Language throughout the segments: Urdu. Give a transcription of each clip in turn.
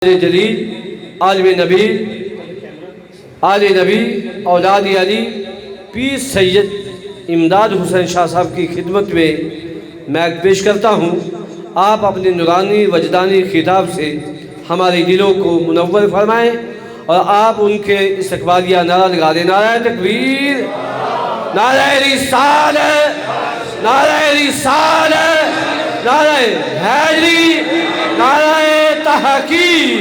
جلیل عالم نبی آل نبی اولاد علی پیر سید امداد حسین شاہ صاحب کی خدمت میں میک پیش کرتا ہوں۔ آپ اپنے نورانی وجدانی خطاب سے ہمارے دلوں کو منور فرمائیں اور آپ ان کے استقبالیہ نعرہ لگا دیں۔ نعرہ تکبیر، نعرہ رسالت، نعرہ رسالت، نعرہ حیدری، نعرہ تحقیق،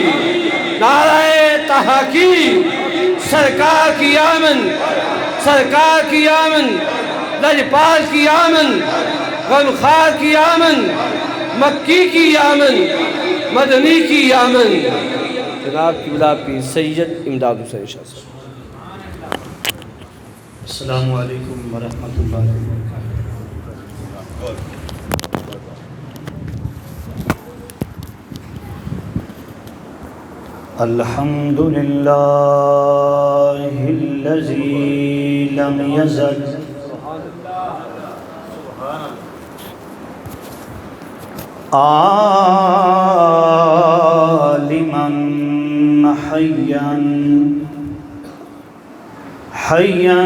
نعرہ تحقیق۔ سرکار کی آمن، سرکار کی آمن، لجپال کی آمن، غمخوار کی آمن، مکی کی آمن، مدنی کی آمن۔ جناب قبلہ پیر سید امداد حسین شاہ صاحب۔ السلام علیکم ورحمۃ اللہ وبرکاتہ۔ الحمد للہ الذی لم یزل عالما حیا حیا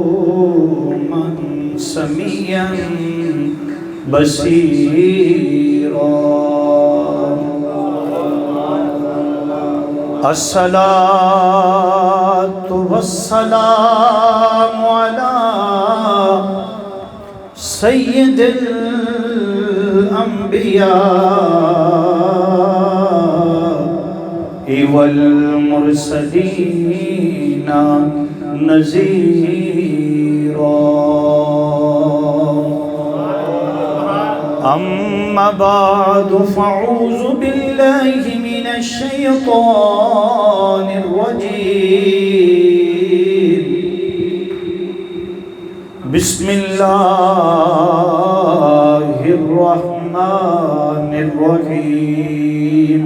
قیوما سمیعا بصیرا۔ الصلاة والسلام على سید الانبیاء والمرسلین نذیرا۔ اما بعد فاعوذ باللہ من الشیطان الرجیم۔ بسم اللہ الرحمن الرحیم۔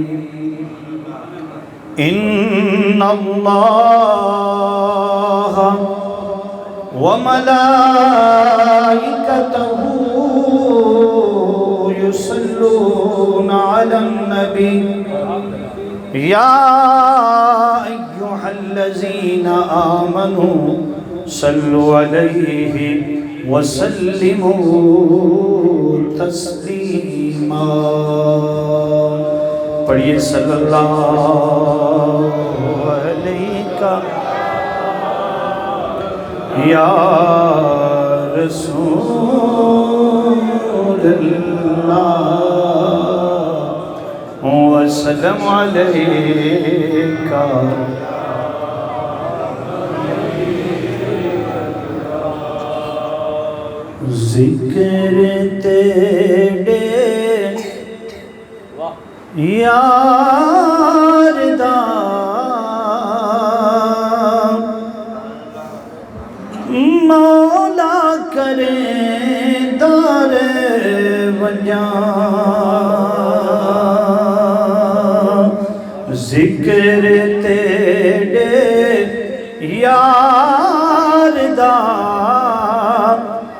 ان اللہ وملائکتہ یصلون علی النبی یا ایہا الذین آمنوا صلوا علیہ وسلموا تسلیما۔ پڑھیے صلی اللہ علیہ یا رسول اللہ وسلم علیکہ۔ ذکر تیرے یار دا مولا کرے دار وجاں۔ ذکر تیرے یار دا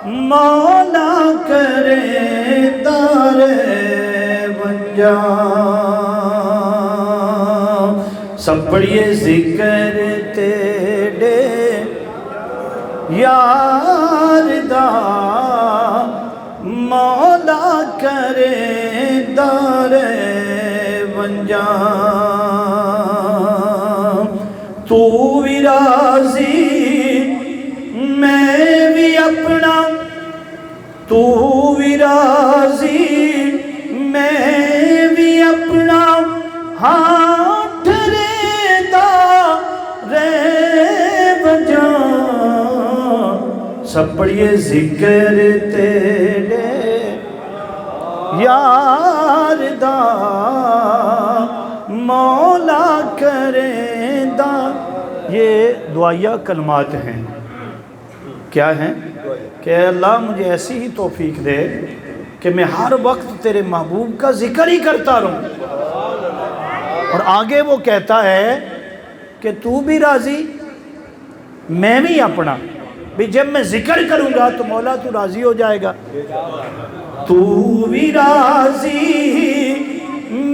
مولا کرے دار وجاں۔ سب پڑھیے ذکر تیرے یار دا مولا کرے دار وجاں۔ تو بھی راضی میں بھی اپنا، تو بھی راضی میں بھی اپنا، ہاتھ ریدہ رے وجاں۔ سب پڑھیے ذکر تیرے یار دا مولا کرے دا۔ یہ دعائیہ کلمات ہیں، کیا ہیں؟ کہ اللہ مجھے ایسی ہی توفیق دے کہ میں ہر وقت تیرے محبوب کا ذکر ہی کرتا رہوں۔ اور آگے وہ کہتا ہے کہ تو بھی راضی میں بھی اپنا، بھی جب میں ذکر کروں گا تو مولا تو راضی ہو جائے گا. تو بھی راضی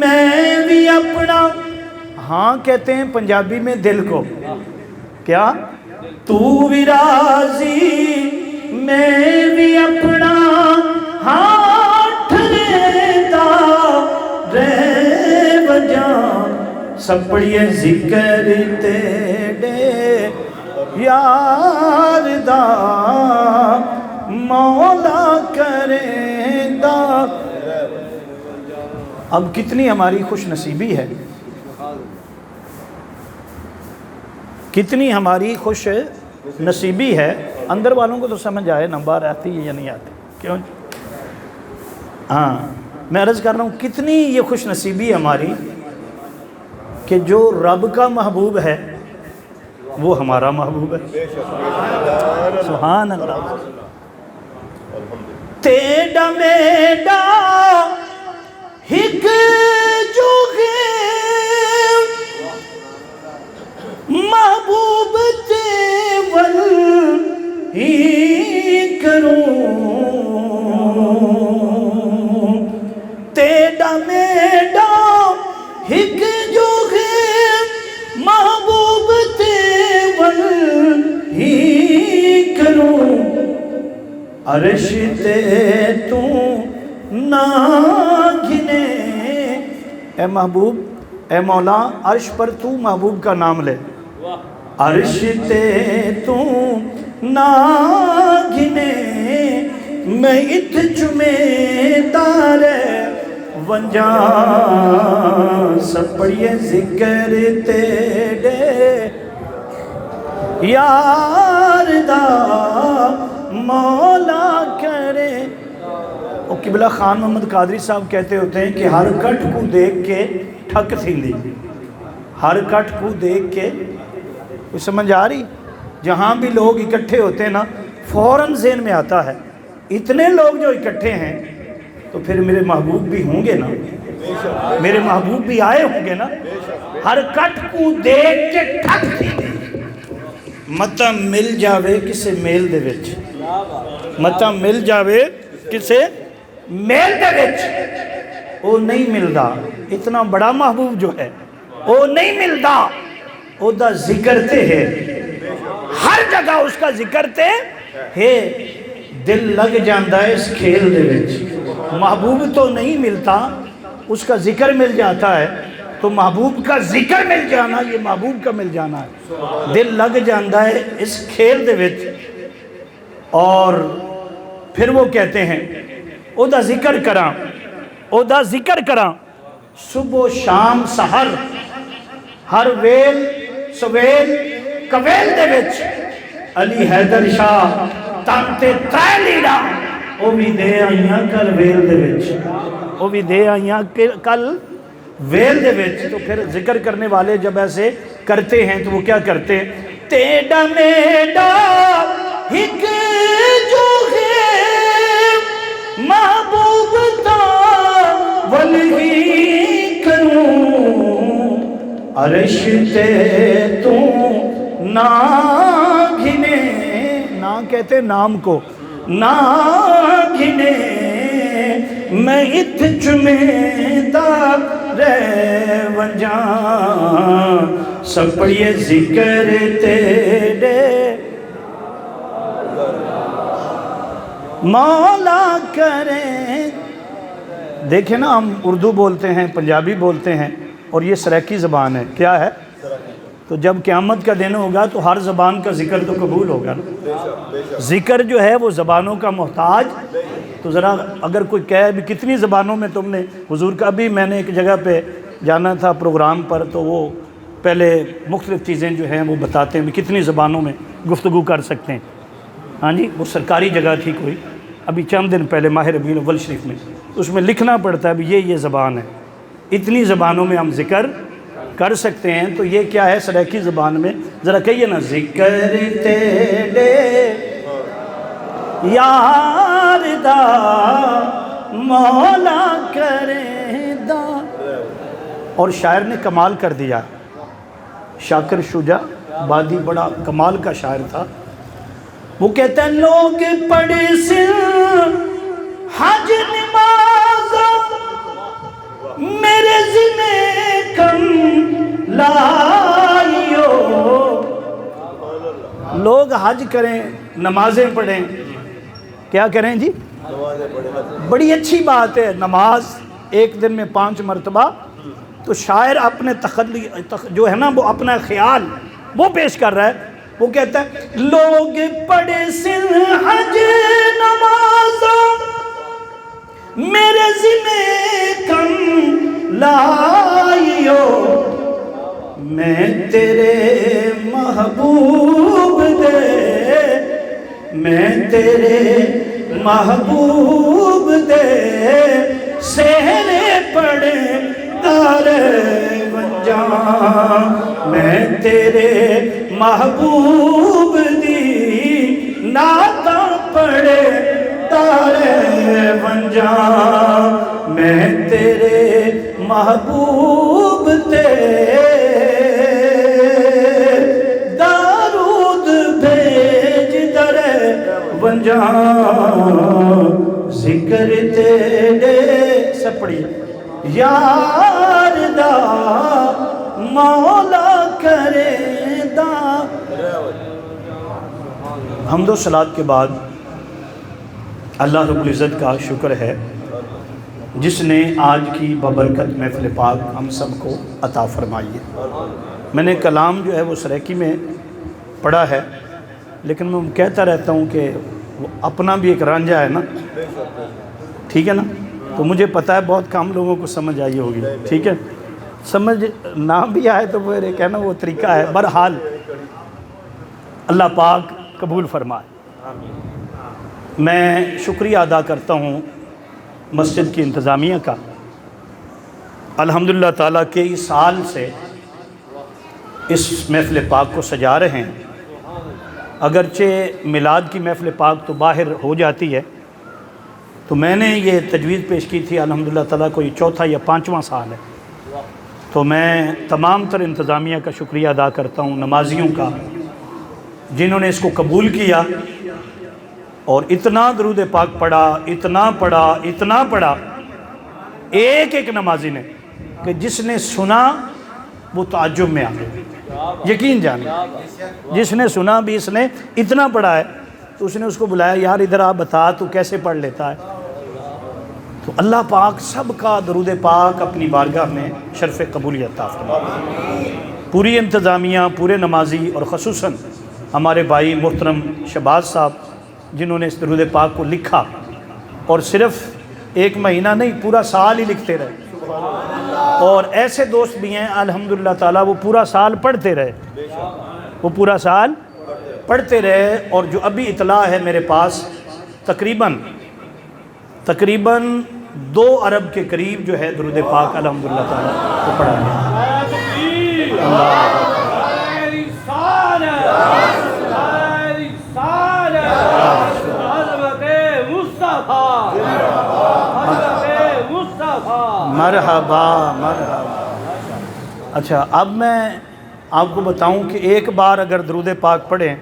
میں بھی اپنا. ہاں کہتے ہیں پنجابی میں دل کو، کیا؟ تو بھی راضی میں بھی اپنا، ہاتھ لیتا رہ وجہ سب پڑھئے ذکر تیرے یار دا مولا کرے دا. اب کتنی ہماری خوش نصیبی ہے، کتنی ہماری خوش نصیبی ہے. اندر والوں کو تو سمجھ آئے نا بار آتی ہے یا نہیں آتی؟ کیوں؟ ہاں میں عرض کر رہا ہوں کتنی یہ خوش نصیبی ہماری کہ جو رب کا محبوب ہے وہ ہمارا محبوب ہے. سبحان اللہ. تیڑا میڈا ہک جو محبوب تیول ہی کروں، تیڑا میڈا ہک جو محبوب تیول ہی کروں، عرش تے تو نہ گھنے. اے محبوب، اے مولا عرش پر تو محبوب کا نام لے. عرش تے تو نہ گھنے میں ات چمے دارے ونجا سب پڑھئے ذکر تیرے یار دا مولا کرے. اور قبلہ خان محمد قادری صاحب کہتے ہوتے ہیں کہ ہر کٹ کو دیکھ کے ٹھک تھیندی. ہر کٹ کو دیکھ کے، کوئی سمجھ آ رہی؟ جہاں بھی لوگ اکٹھے ہوتے ہیں نا فوراً ذہن میں آتا ہے اتنے لوگ جو اکٹھے ہیں تو پھر میرے محبوب بھی ہوں گے نا، میرے محبوب بھی آئے ہوں گے نا. ہر کٹ کو دیکھ کے ٹھک تھیندی. متا مل جاوے کسے میل دے وچ، متا مل جاوے کسے میل دے وچ، وہ نہیں ملدا. اتنا بڑا محبوب جو ہے وہ نہیں ملدا. او دا ذکر تے ہے، ہر جگہ اس کا ذکر تے ہے. دل لگ جاندہ ہے اس کھیل دے وچ. محبوب تو نہیں ملتا، اس کا ذکر مل جاتا ہے. تو محبوب کا ذکر مل جانا یہ محبوب کا مل جانا ہے. دل لگ جاندہ ہے اس کھیل دے وچ. اور پھر وہ کہتے ہیں او دا ذکر کراں، او دا ذکر کراں صبح و شام سحر، ہر ویل سویل کویل دے وچ. علی حیدر شاہ تانتے ترائے لیڑا او بھی دے آئیاں کل ویل دے وچ، او بھی دے آئیاں کل ویل دے وچ. تو پھر ذکر کرنے والے جب ایسے کرتے ہیں تو وہ کیا کرتے ہیں؟ تیڑا میڈا ہک جو محبوب تا ولی کروں، عرش تے تو نہ گھنے. نہ کہتے نام کو، نہ گھنے میں ات چمیدہ رہ ونجا سب پڑھئے ذکر تیرے مولا کریں. دیکھیں نا ہم اردو بولتے ہیں، پنجابی بولتے ہیں اور یہ سریکی زبان ہے. کیا ہے؟ تو جب قیامت کا دن ہوگا تو ہر زبان کا ذکر تو قبول ہوگا نا. ذکر جو ہے وہ زبانوں کا محتاج. تو ذرا اگر کوئی کہے بھی کتنی زبانوں میں تم نے حضور کا، ابھی میں نے ایک جگہ پہ جانا تھا پروگرام پر تو وہ پہلے مختلف چیزیں جو ہیں وہ بتاتے ہیں بھی کتنی زبانوں میں گفتگو کر سکتے ہیں. ہاں جی، وہ سرکاری جگہ تھی کوئی ابھی چند دن پہلے ماہ ربیع الاول شریف میں، اس میں لکھنا پڑتا ہے بھی یہ زبان ہے، اتنی زبانوں میں ہم ذکر کر سکتے ہیں. تو یہ کیا ہے سریکی زبان میں؟ ذرا کہیے نا، ذکر تیرے یار دا مولا کرے دا. اور شاعر نے کمال کر دیا. شاکر شجاع بادی بڑا کمال کا شاعر تھا. وہ کہتا ہے لوگ پڑھے سے حج نماز میرے ذمہ کم لائیو. لوگ حج کریں نمازیں پڑھیں, کیا کریں جی؟ بڑی اچھی بات ہے نماز ایک دن میں 5 مرتبہ. تو شاعر اپنے جو ہے نا وہ اپنا خیال وہ پیش کر رہا ہے. وہ کہتا ہے لوگ پڑھے سن حج نماز میرے ذمہ کم لائیو. میں تیرے محبوب دے میں تیرے محبوب دے سہرے پڑے تارے ونجاں. میں تیرے محبوب دی نعتاں پڑے تارے ونجاں. میں تیرے محبوب تے دارود بھیج درے ونجاں. ذکر تیرے سب پڑھیے یار دا مولا کرے دا. حمد و صلات کے بعد اللہ رب العزت کا شکر ہے جس نے آج کی ببرکت محفل پاک ہم سب کو عطا فرمائی ہے. میں نے کلام جو ہے وہ سریکی میں پڑھا ہے, لیکن میں کہتا رہتا ہوں کہ وہ اپنا بھی ایک رانجھا ہے نا, ٹھیک ہے نا. تو مجھے پتہ ہے بہت کم لوگوں کو سمجھ آئی ہوگی, ٹھیک ہے. سمجھ نہ بھی آئے تو وہ کہنا وہ طریقہ ہے. بہرحال اللہ پاک قبول فرمائے. میں شکریہ ادا کرتا ہوں مسجد کی انتظامیہ کا. الحمدللہ تعالیٰ کئی سال سے اس محفل پاک کو سجا رہے ہیں. اگرچہ میلاد کی محفل پاک تو باہر ہو جاتی ہے, تو میں نے یہ تجویز پیش کی تھی. الحمدللہ تعالیٰ کو یہ 4تھا یا 5واں سال ہے. تو میں تمام تر انتظامیہ کا شکریہ ادا کرتا ہوں, نمازیوں کا جنہوں نے اس کو قبول کیا اور اتنا درود پاک پڑھا, اتنا پڑھا ایک ایک نمازی نے کہ جس نے سنا وہ تعجب میں آ گیا. یقین جانے جس نے سنا بھی اس نے اتنا پڑھا ہے تو اس نے اس کو بلایا, یار ادھر آپ بتا تو کیسے پڑھ لیتا ہے. تو اللہ پاک سب کا درود پاک اپنی بارگاہ میں شرف قبولیت عطا فرمائے. پوری انتظامیہ, پورے نمازی اور خصوصاً ہمارے بھائی محترم شہباز صاحب جنہوں نے اس درود پاک کو لکھا, اور صرف 1 مہینہ نہیں پورا سال ہی لکھتے رہے. اور ایسے دوست بھی ہیں الحمدللہ تعالیٰ وہ پورا سال پڑھتے رہے, اور جو ابھی اطلاع ہے میرے پاس تقریباً 2 ارب کے قریب جو ہے درود پاک الحمدللہ تعالیٰ کو پڑھا گیا. مرحبا. اچھا, اب میں آپ کو بتاؤں کہ ایک بار اگر درود پاک پڑھیں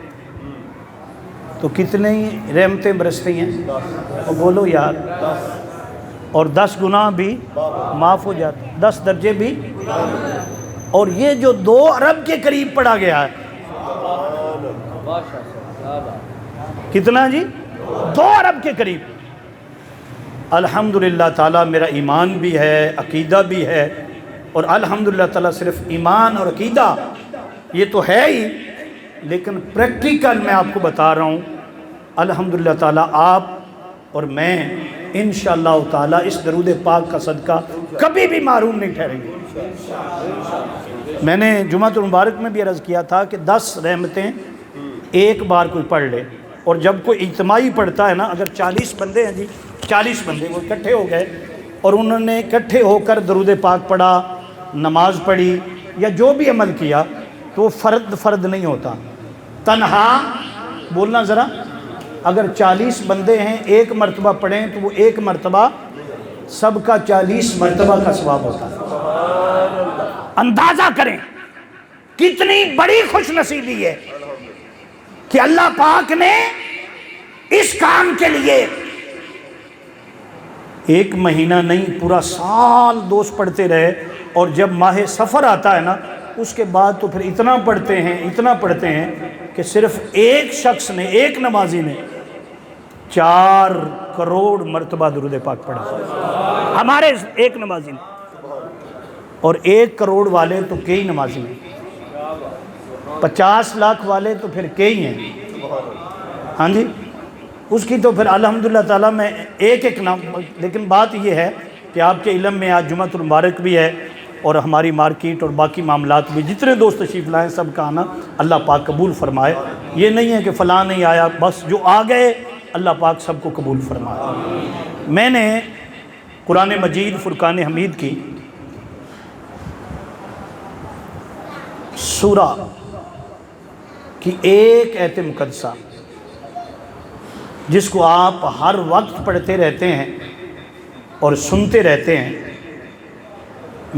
تو کتنی رحمتیں برستی ہیں, اور بولو یار, اور 10 گناہ بھی معاف ہو جاتے, 10 درجے بھی. اور یہ جو 2 ارب کے قریب پڑھا گیا ہے, کتنا جی؟ 2 ارب کے قریب. الحمدللہ تعالیٰ میرا ایمان بھی ہے, عقیدہ بھی ہے, اور الحمدللہ تعالیٰ صرف ایمان اور عقیدہ یہ تو ہے ہی, لیکن پریکٹیکل میں آپ کو بتا رہا ہوں الحمدللہ تعالیٰ آپ اور میں انشاءاللہ تعالیٰ اس درود پاک کا صدقہ کبھی بھی محروم نہیں ٹھہریں گے. میں نے جمعۃ المبارک میں بھی عرض کیا تھا کہ 10 رحمتیں ایک بار کوئی پڑھ لے, اور جب کوئی اجتماعی پڑھتا ہے نا, اگر 40 بندے ہیں جی, 40 بندے وہ اکٹھے ہو گئے اور انہوں نے اکٹھے ہو کر درود پاک پڑھا, نماز پڑھی یا جو بھی عمل کیا, تو وہ فرد نہیں ہوتا. تنہا بولنا ذرا, اگر 40 بندے ہیں 1 مرتبہ پڑھیں تو وہ 1 مرتبہ سب کا 40 مرتبہ کا ثواب ہوتا ہے. اندازہ کریں کتنی بڑی خوش نصیبی ہے کہ اللہ پاک نے اس کام کے لیے ایک مہینہ نہیں پورا سال دوست پڑھتے رہے، اور جب ماہ سفر آتا ہے نا اس کے بعد تو پھر اتنا پڑھتے ہیں کہ صرف ایک شخص نے، ایک نمازی نے 4 کروڑ مرتبہ درود پاک پڑھا، ہمارے ایک نمازی نے، اور 1 کروڑ والے تو کئی نمازی ہیں، 50 لاکھ والے تو پھر کئی ہیں، ہاں جی، اس کی تو پھر الحمدللہ تعالیٰ میں ایک نام. لیکن بات یہ ہے کہ آپ کے علم میں آج جمعۃ المبارک بھی ہے، اور ہماری مارکیٹ اور باقی معاملات بھی، جتنے دوست تشریف لائیں سب کا آنا اللہ پاک قبول فرمائے. یہ نہیں ہے کہ فلاں نہیں آیا، بس جو آ گئے اللہ پاک سب کو قبول فرمائے. میں نے قرآن مجید فرقان حمید کی سورہ کی ایک آیت مقدسہ جس کو آپ ہر وقت پڑھتے رہتے ہیں اور سنتے رہتے ہیں،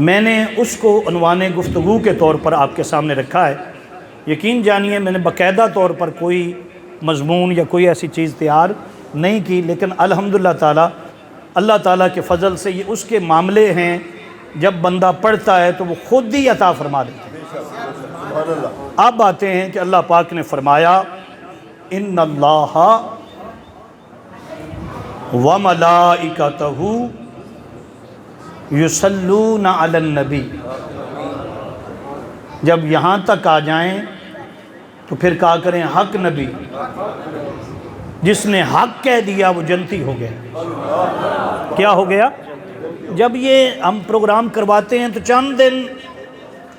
میں نے اس کو عنوان گفتگو کے طور پر آپ کے سامنے رکھا ہے. یقین جانیے میں نے باقاعدہ طور پر کوئی مضمون یا کوئی ایسی چیز تیار نہیں کی، لیکن الحمدللہ تعالیٰ اللہ تعالیٰ کے فضل سے یہ اس کے معاملے ہیں جب بندہ پڑھتا ہے تو وہ خود ہی عطا فرما دیتے ہیں. اب آتے ہیں کہ اللہ پاک نے فرمایا ان اللہ وملائکتہ یصلون علی النبی. جب یہاں تک آ جائیں تو پھر کہا کریں حق نبی، جس نے حق کہہ دیا وہ جنتی ہو گیا. کیا ہو گیا؟ جب یہ ہم پروگرام کرواتے ہیں تو چند دن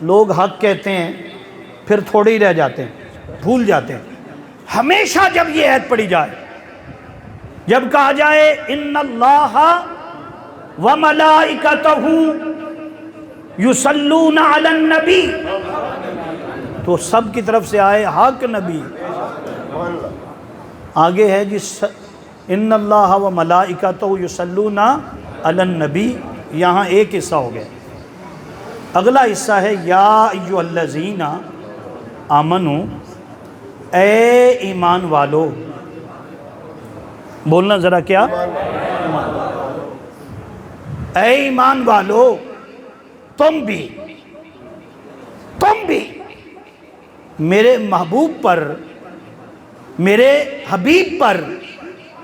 لوگ حق کہتے ہیں، پھر تھوڑے ہی رہ جاتے ہیں، بھول جاتے ہیں. ہمیشہ جب یہ آیت پڑھی جائے، جب کہا جائے ان اللہ وملائکتہ یصلون علی النبی، تو سب کی طرف سے آئے حق نبی. آگے ہے جس ان اللہ وملائکتہ یصلون علی النبی، یہاں ایک حصہ ہو گیا. اگلا حصہ ہے یا ایھا الذین آمنوا، اے ایمان والو. بولنا ذرا کیا؟ اے ایمان والو تم بھی میرے محبوب پر، میرے حبیب پر،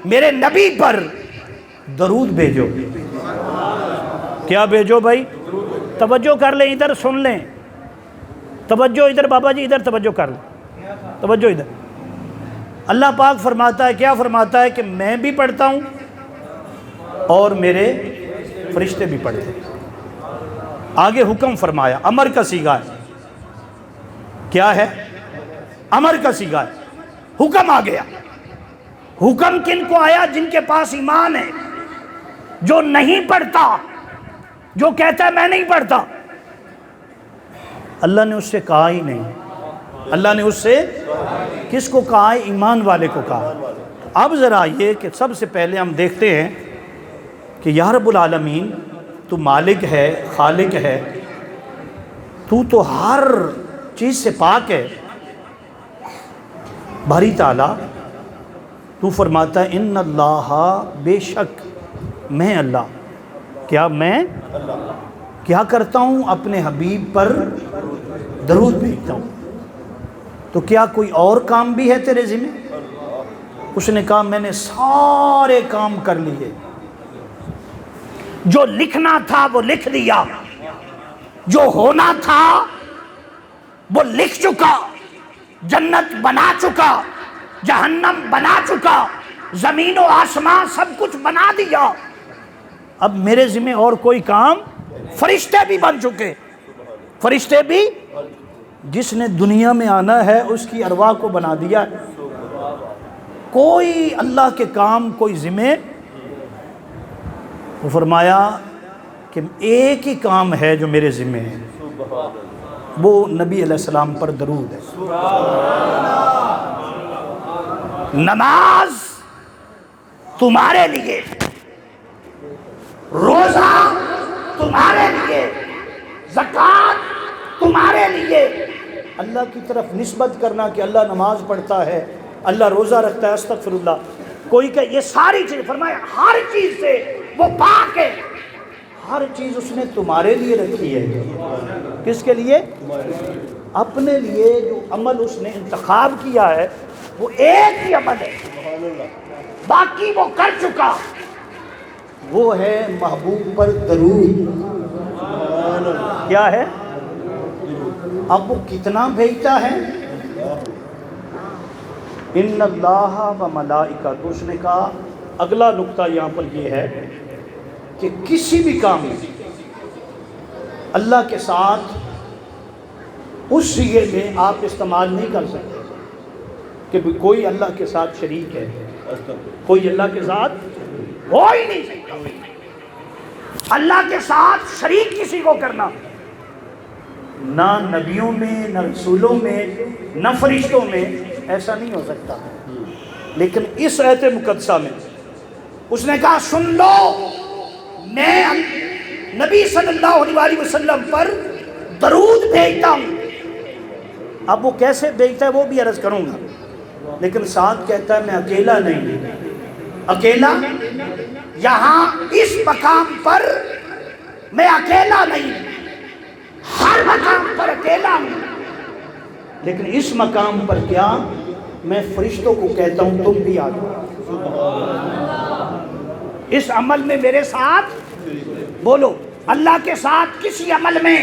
میرے نبی پر درود بھیجو. کیا بھیجو بھائی؟ توجہ کر لیں، ادھر سن لیں، توجہ ادھر، بابا جی ادھر توجہ کر لیں، توجہ ادھر. اللہ پاک فرماتا ہے، کیا فرماتا ہے کہ میں بھی پڑھتا ہوں اور میرے فرشتے بھی پڑھتے ہیں. آگے حکم فرمایا، امر کا صیغہ ہے. کیا ہے؟ امر کا صیغہ ہے. حکم آ گیا. حکم کن کو آیا؟ جن کے پاس ایمان ہے. جو نہیں پڑھتا، جو کہتا ہے میں نہیں پڑھتا، اللہ نے اس سے کہا ہی نہیں. اللہ نے اس سے کس کو کہا ہے؟ ایمان والے کو کہا. اب ذرا یہ کہ سب سے پہلے ہم دیکھتے ہیں کہ یا رب العالمین تو مالک ہے، خالق ہے، تو ہر چیز سے پاک ہے. باری تعالیٰ تو فرماتا ہے ان اللہ، بے شک میں اللہ، کیا میں کیا کرتا ہوں؟ اپنے حبیب پر درود بھیجتا ہوں. تو کیا کوئی اور کام بھی ہے تیرے ذمہ؟ اس نے کہا میں نے سارے کام کر لیے، جو لکھنا تھا وہ لکھ دیا، جو ہونا تھا وہ لکھ چکا. جنت بنا چکا، جہنم بنا چکا، زمین و آسمان سب کچھ بنا دیا. اب میرے ذمہ اور کوئی کام؟ فرشتے بھی بن چکے، فرشتے بھی. جس نے دنیا میں آنا ہے اس کی ارواح کو بنا دیا. کوئی اللہ کے کام کوئی ذمہ. وہ فرمایا کہ ایک ہی کام ہے جو میرے ذمہ ہے، وہ نبی علیہ السلام پر درود ہے. نماز تمہارے لیے، روزہ تمہارے لیے، زکوٰۃ تمہارے لیے، اللہ کی طرف نسبت کرنا کہ اللہ نماز پڑھتا ہے، اللہ روزہ رکھتا ہے، استغفر اللہ، کوئی کہ یہ ساری چیز، فرمایا ہر چیز سے وہ پاک ہے، ہر چیز اس نے تمہارے لیے رکھی ہے۔ کس کے لیے؟ اپنے لیے۔ جو عمل اس نے انتخاب کیا ہے وہ ایک ہی عمل ہے، باقی وہ کر چکا، وہ ہے محبوب پر درود۔ کیا ہے؟ اب وہ کتنا بھیجتا ہے؟ ان اللہ و ملائکۃ، اس نے کہا اگلا نقطہ یہاں پر یہ ہے کہ کسی بھی کام میں اللہ کے ساتھ اس صیغے میں آپ استعمال نہیں کر سکتے کہ کوئی اللہ کے ساتھ شریک ہے، کوئی اللہ کے ساتھ ہو ہی نہیں سکتا۔ اللہ کے ساتھ شریک کسی کو کرنا، نہ نبیوں میں، نہ رسولوں میں، نہ فرشتوں میں، ایسا نہیں ہو سکتا۔ لیکن اس آیت مقدسہ میں اس نے کہا سن لو، میں نبی صلی اللہ علیہ وسلم پر درود بھیجتا ہوں۔ اب وہ کیسے بھیجتا ہے وہ بھی عرض کروں گا، لیکن ساتھ کہتا ہے میں اکیلا نہیں، اکیلا یہاں اس مقام پر میں اکیلا نہیں، ہر مقام پر اکیلا ہوں، لیکن اس مقام پر کیا میں فرشتوں کو کہتا ہوں تم بھی آ جاؤ اس عمل میں میرے ساتھ۔ بولو اللہ کے ساتھ کسی عمل میں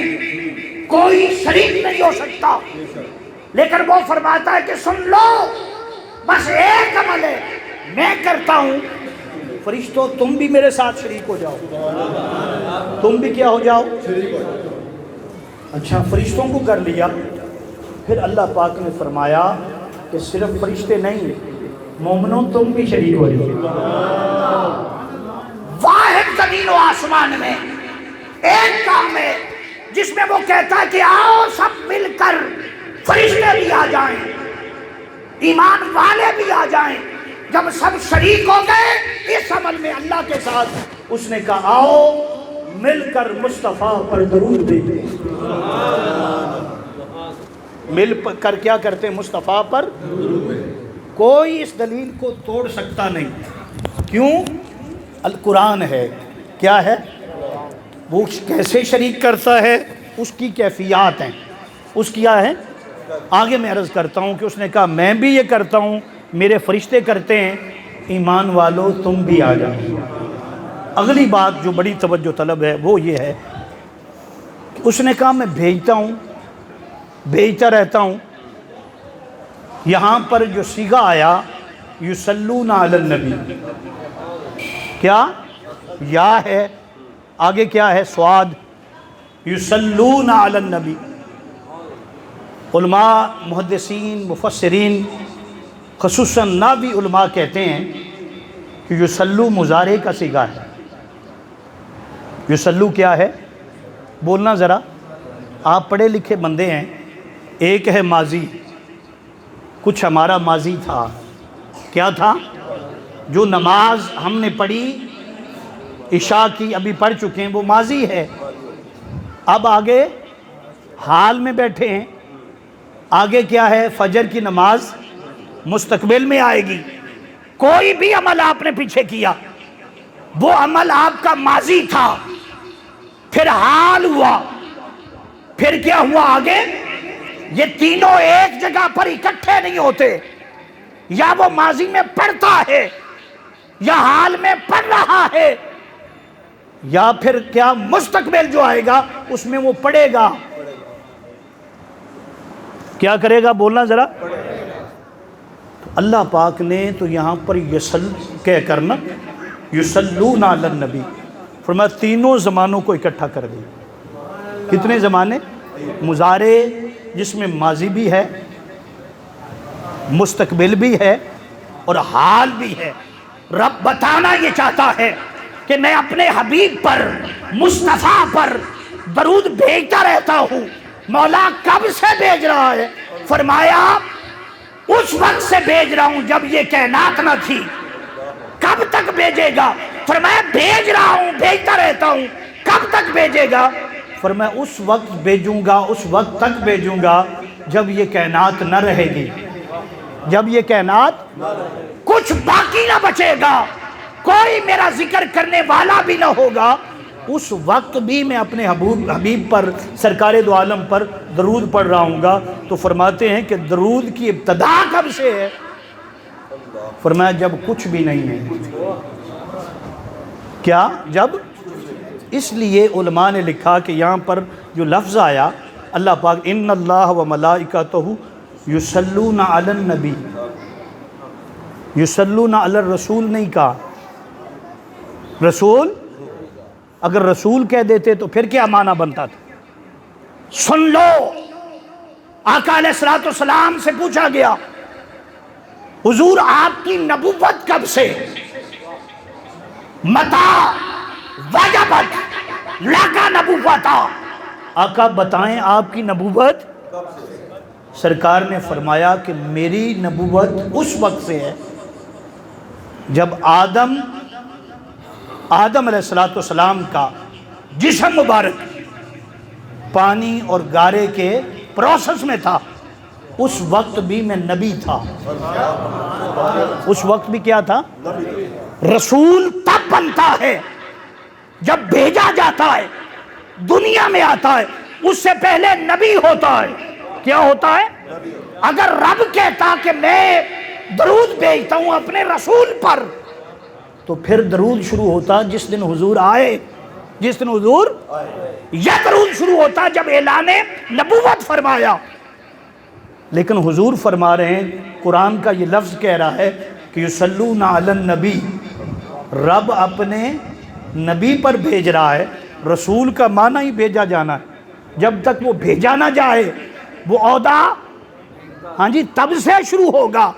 کوئی شریک نہیں ہو سکتا، لیکن وہ فرماتا ہے کہ سن لو بس ایک عمل ہے میں کرتا ہوں، فرشتوں تم بھی میرے ساتھ شریک ہو جاؤ، تم بھی کیا ہو جاؤ؟ اچھا فرشتوں کو کر لیا، پھر اللہ پاک نے فرمایا کہ صرف فرشتے نہیں، مومنوں تم بھی شریک ہو جاؤ۔ واحد زمین و آسمان میں ایک کام ہے جس میں وہ کہتا ہے کہ آؤ سب مل کر، فرشتے بھی آ جائیں، ایمان والے بھی آ جائیں۔ جب سب شریک ہو گئے اس عمل میں اللہ کے ساتھ، اس نے کہا آؤ مل کر مصطفیٰ پر درود بھیجیں۔ مل کر کیا کرتے ہیں؟ مصطفیٰ پر۔ کوئی اس دلیل کو توڑ سکتا نہیں، کیوں؟ القرآن ہے۔ کیا ہے؟ وہ کیسے شریک کرتا ہے، اس کی کیفیات ہیں، اس کی کیا ہے؟ آگے میں عرض کرتا ہوں کہ اس نے کہا میں بھی یہ کرتا ہوں، میرے فرشتے کرتے ہیں، ایمان والو تم بھی آ جاؤ۔ اگلی بات جو بڑی توجہ طلب ہے وہ یہ ہے کہ اس نے کہا میں بھیجتا ہوں، بھیجتا رہتا ہوں۔ یہاں پر جو صیغہ آیا یصلون علی النبی، کیا یا ہے، آگے کیا ہے؟ سواد، یصلون علی النبی۔ علماء محدثین مفسرین خصوصاً نحوی علماء کہتے ہیں کہ یصلو مضارع کا صیغہ ہے۔ یصلو کیا ہے؟ بولنا ذرا، آپ پڑھے لکھے بندے ہیں، ایک ہے ماضی، کچھ ہمارا ماضی تھا، کیا تھا؟ جو نماز ہم نے پڑھی عشاء کی ابھی پڑھ چکے ہیں وہ ماضی ہے۔ اب آگے حال میں بیٹھے ہیں، آگے کیا ہے؟ فجر کی نماز مستقبل میں آئے گی۔ کوئی بھی عمل آپ نے پیچھے کیا وہ عمل آپ کا ماضی تھا، پھر حال ہوا، پھر کیا ہوا آگے؟ یہ تینوں ایک جگہ پر اکٹھے نہیں ہوتے، یا وہ ماضی میں پڑھتا ہے یا حال میں پڑھ رہا ہے، یا پھر کیا مستقبل جو آئے گا اس میں وہ پڑھے گا۔ کیا کرے گا؟ بولنا ذرا۔ اللہ پاک نے تو یہاں پر کہہ کرنا یصلون علی النبی فرمایا تینوں زمانوں کو اکٹھا کر دیا۔ کتنے زمانے؟ مضارع جس میں ماضی بھی ہے، مستقبل بھی ہے اور حال بھی ہے۔ رب بتانا یہ چاہتا ہے کہ میں اپنے حبیب پر، مصطفیٰ پر درود بھیجتا رہتا ہوں۔ مولا کب سے بھیج رہا ہے؟ فرمایا اس وقت سے بھیج رہا ہوں جب یہ کائنات نہ تھی۔ کب تک بھیجے گا؟ فرمایا بھیج رہا ہوں، بھیجتا رہتا ہوں۔ کب تک بھیجے گا؟ فرمایا اس وقت بھیجوں گا، اس وقت تک بھیجوں گا جب یہ کائنات نہ رہے گی، جب یہ کائنات کچھ باقی نہ بچے گا، کوئی میرا ذکر کرنے والا بھی نہ ہوگا، اس وقت بھی میں اپنے حبیب پر، سرکار دو عالم پر درود پڑھ رہا ہوں گا۔ تو فرماتے ہیں کہ درود کی ابتدا کب سے ہے؟ فرمایا جب کچھ بھی نہیں ہے۔ کیا؟ جب؟ اس لیے علماء نے لکھا کہ یہاں پر جو لفظ آیا اللہ پاک ان اللہ و ملائکتہ یصلون علی النبی، یصلون علی الرسول نہیں کہا، رسول اگر رسول کہہ دیتے تو پھر کیا معنی بنتا تھا؟ سن لو، آقا علیہ الصلوۃ والسلام سے پوچھا گیا حضور آپ کی نبوت کب سے؟ متا وجبت لگا نبوتا، آقا بتائیں آپ کی نبوت؟ سرکار نے فرمایا کہ میری نبوت اس وقت سے ہے جب آدم علیہ السلام کا جسم مبارک پانی اور گارے کے پروسیس میں تھا، اس وقت بھی میں نبی تھا۔ اس وقت بھی کیا تھا؟ رسول تب بنتا ہے جب بھیجا جاتا ہے، دنیا میں آتا ہے، اس سے پہلے نبی ہوتا ہے۔ کیا ہوتا ہے؟ اگر رب کہتا کہ میں درود بھیجتا ہوں اپنے رسول پر، تو پھر درود شروع ہوتا جس دن حضور آئے، جس دن حضور یہ درود شروع ہوتا جب اعلان نبوت فرمایا۔ لیکن حضور فرما رہے ہیں، قرآن کا یہ لفظ کہہ رہا ہے کہ یصلون علی النبی، رب اپنے نبی پر بھیج رہا ہے۔ رسول کا معنی ہی بھیجا جانا ہے، جب تک وہ بھیجا نہ جائے وہ عہدہ تب سے شروع ہوگا۔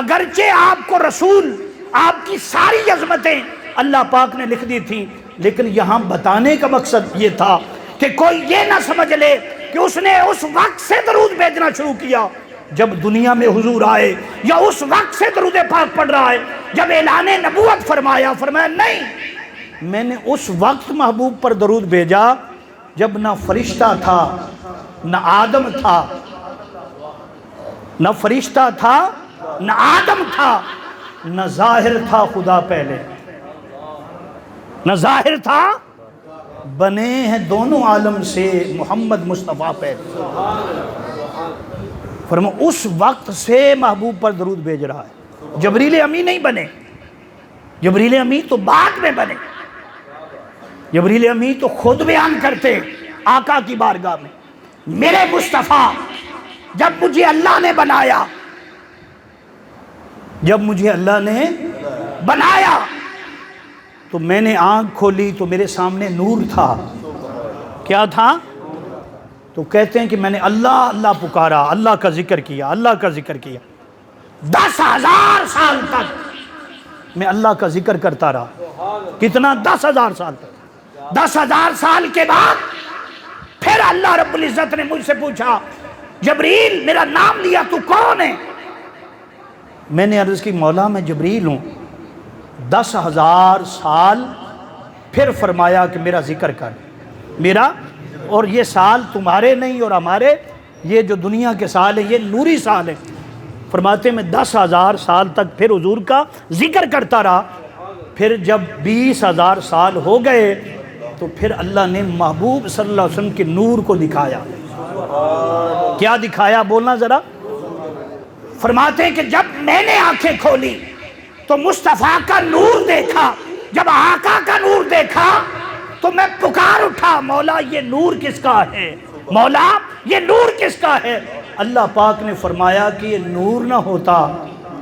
اگرچہ آپ کو رسول، آپ کی ساری عظمتیں اللہ پاک نے لکھ دی تھیں، لیکن یہاں بتانے کا مقصد یہ تھا کہ کوئی یہ نہ سمجھ لے کہ اس نے اس وقت سے درود بھیجنا شروع کیا جب دنیا میں حضور آئے، یا اس وقت سے درود پاک پڑھ رہا ہے جب اعلان نبوت فرمایا نہیں، میں نے اس وقت محبوب پر درود بھیجا جب نہ فرشتہ تھا، نہ آدم تھا، نہ فرشتہ تھا، نہ آدم تھا، نہ ظاہر تھا خدا پہلے، نہ ظاہر تھا، بنے ہیں دونوں عالم سے محمد مصطفیٰ پہلے۔ فرمایا اس وقت سے محبوب پر درود بھیج رہا ہے۔ جبریل امی نہیں بنے، جبریل امی تو بعد میں بنے۔ جبریل امی تو خود بیان کرتے آقا کی بارگاہ میں، میرے مصطفیٰ جب مجھے اللہ نے بنایا، جب مجھے اللہ نے بنایا تو میں نے آنکھ کھولی تو میرے سامنے نور تھا۔ کیا تھا؟ تو کہتے ہیں کہ میں نے اللہ اللہ پکارا، اللہ کا ذکر کیا، اللہ کا ذکر کیا، 10,000 سال تک میں اللہ کا ذکر کرتا رہا۔ کتنا؟ 10,000 سال تک۔ 10,000 سال کے بعد پھر اللہ رب العزت نے مجھ سے پوچھا جبریل میرا نام لیا، تو کون ہے؟ میں نے عرض کی مولا میں جبریل ہوں۔ 10,000 سال پھر فرمایا کہ میرا ذکر کر، میرا، اور یہ سال تمہارے نہیں اور ہمارے، یہ جو دنیا کے سال ہیں یہ نوری سال ہیں۔ فرماتے میں 10,000 سال تک پھر حضور کا ذکر کرتا رہا۔ پھر جب 20,000 سال ہو گئے تو پھر اللہ نے محبوب صلی اللہ علیہ وسلم کے نور کو دکھایا۔ کیا دکھایا؟ بولنا ذرا۔ فرماتے ہیں کہ جب میں نے آنکھیں کھولی تو مصطفیٰ کا نور دیکھا، جب آقا کا نور دیکھا تو میں پکار اٹھا، مولا یہ نور کس کا ہے؟ مولا یہ نور کس کا ہے؟ اللہ پاک نے فرمایا کہ یہ نور نہ ہوتا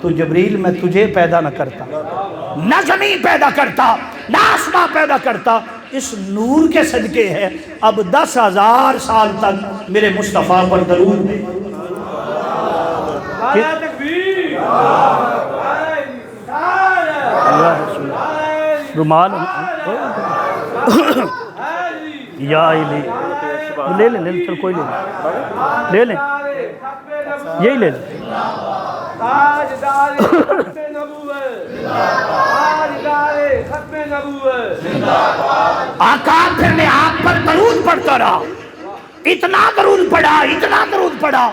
تو جبریل میں تجھے پیدا نہ کرتا، نہ زمین پیدا کرتا، نہ آسمان پیدا کرتا، اس نور کے صدقے ہے اب 10,000 سال تک میرے مصطفیٰ پر درود ہے۔ رومال یا لے لیں، چل کوئی لے لیں، یہی لے لیں۔ آقا پھر میں آپ پر درود پڑھتا رہا، اتنا درود پڑھا، اتنا درود پڑھا،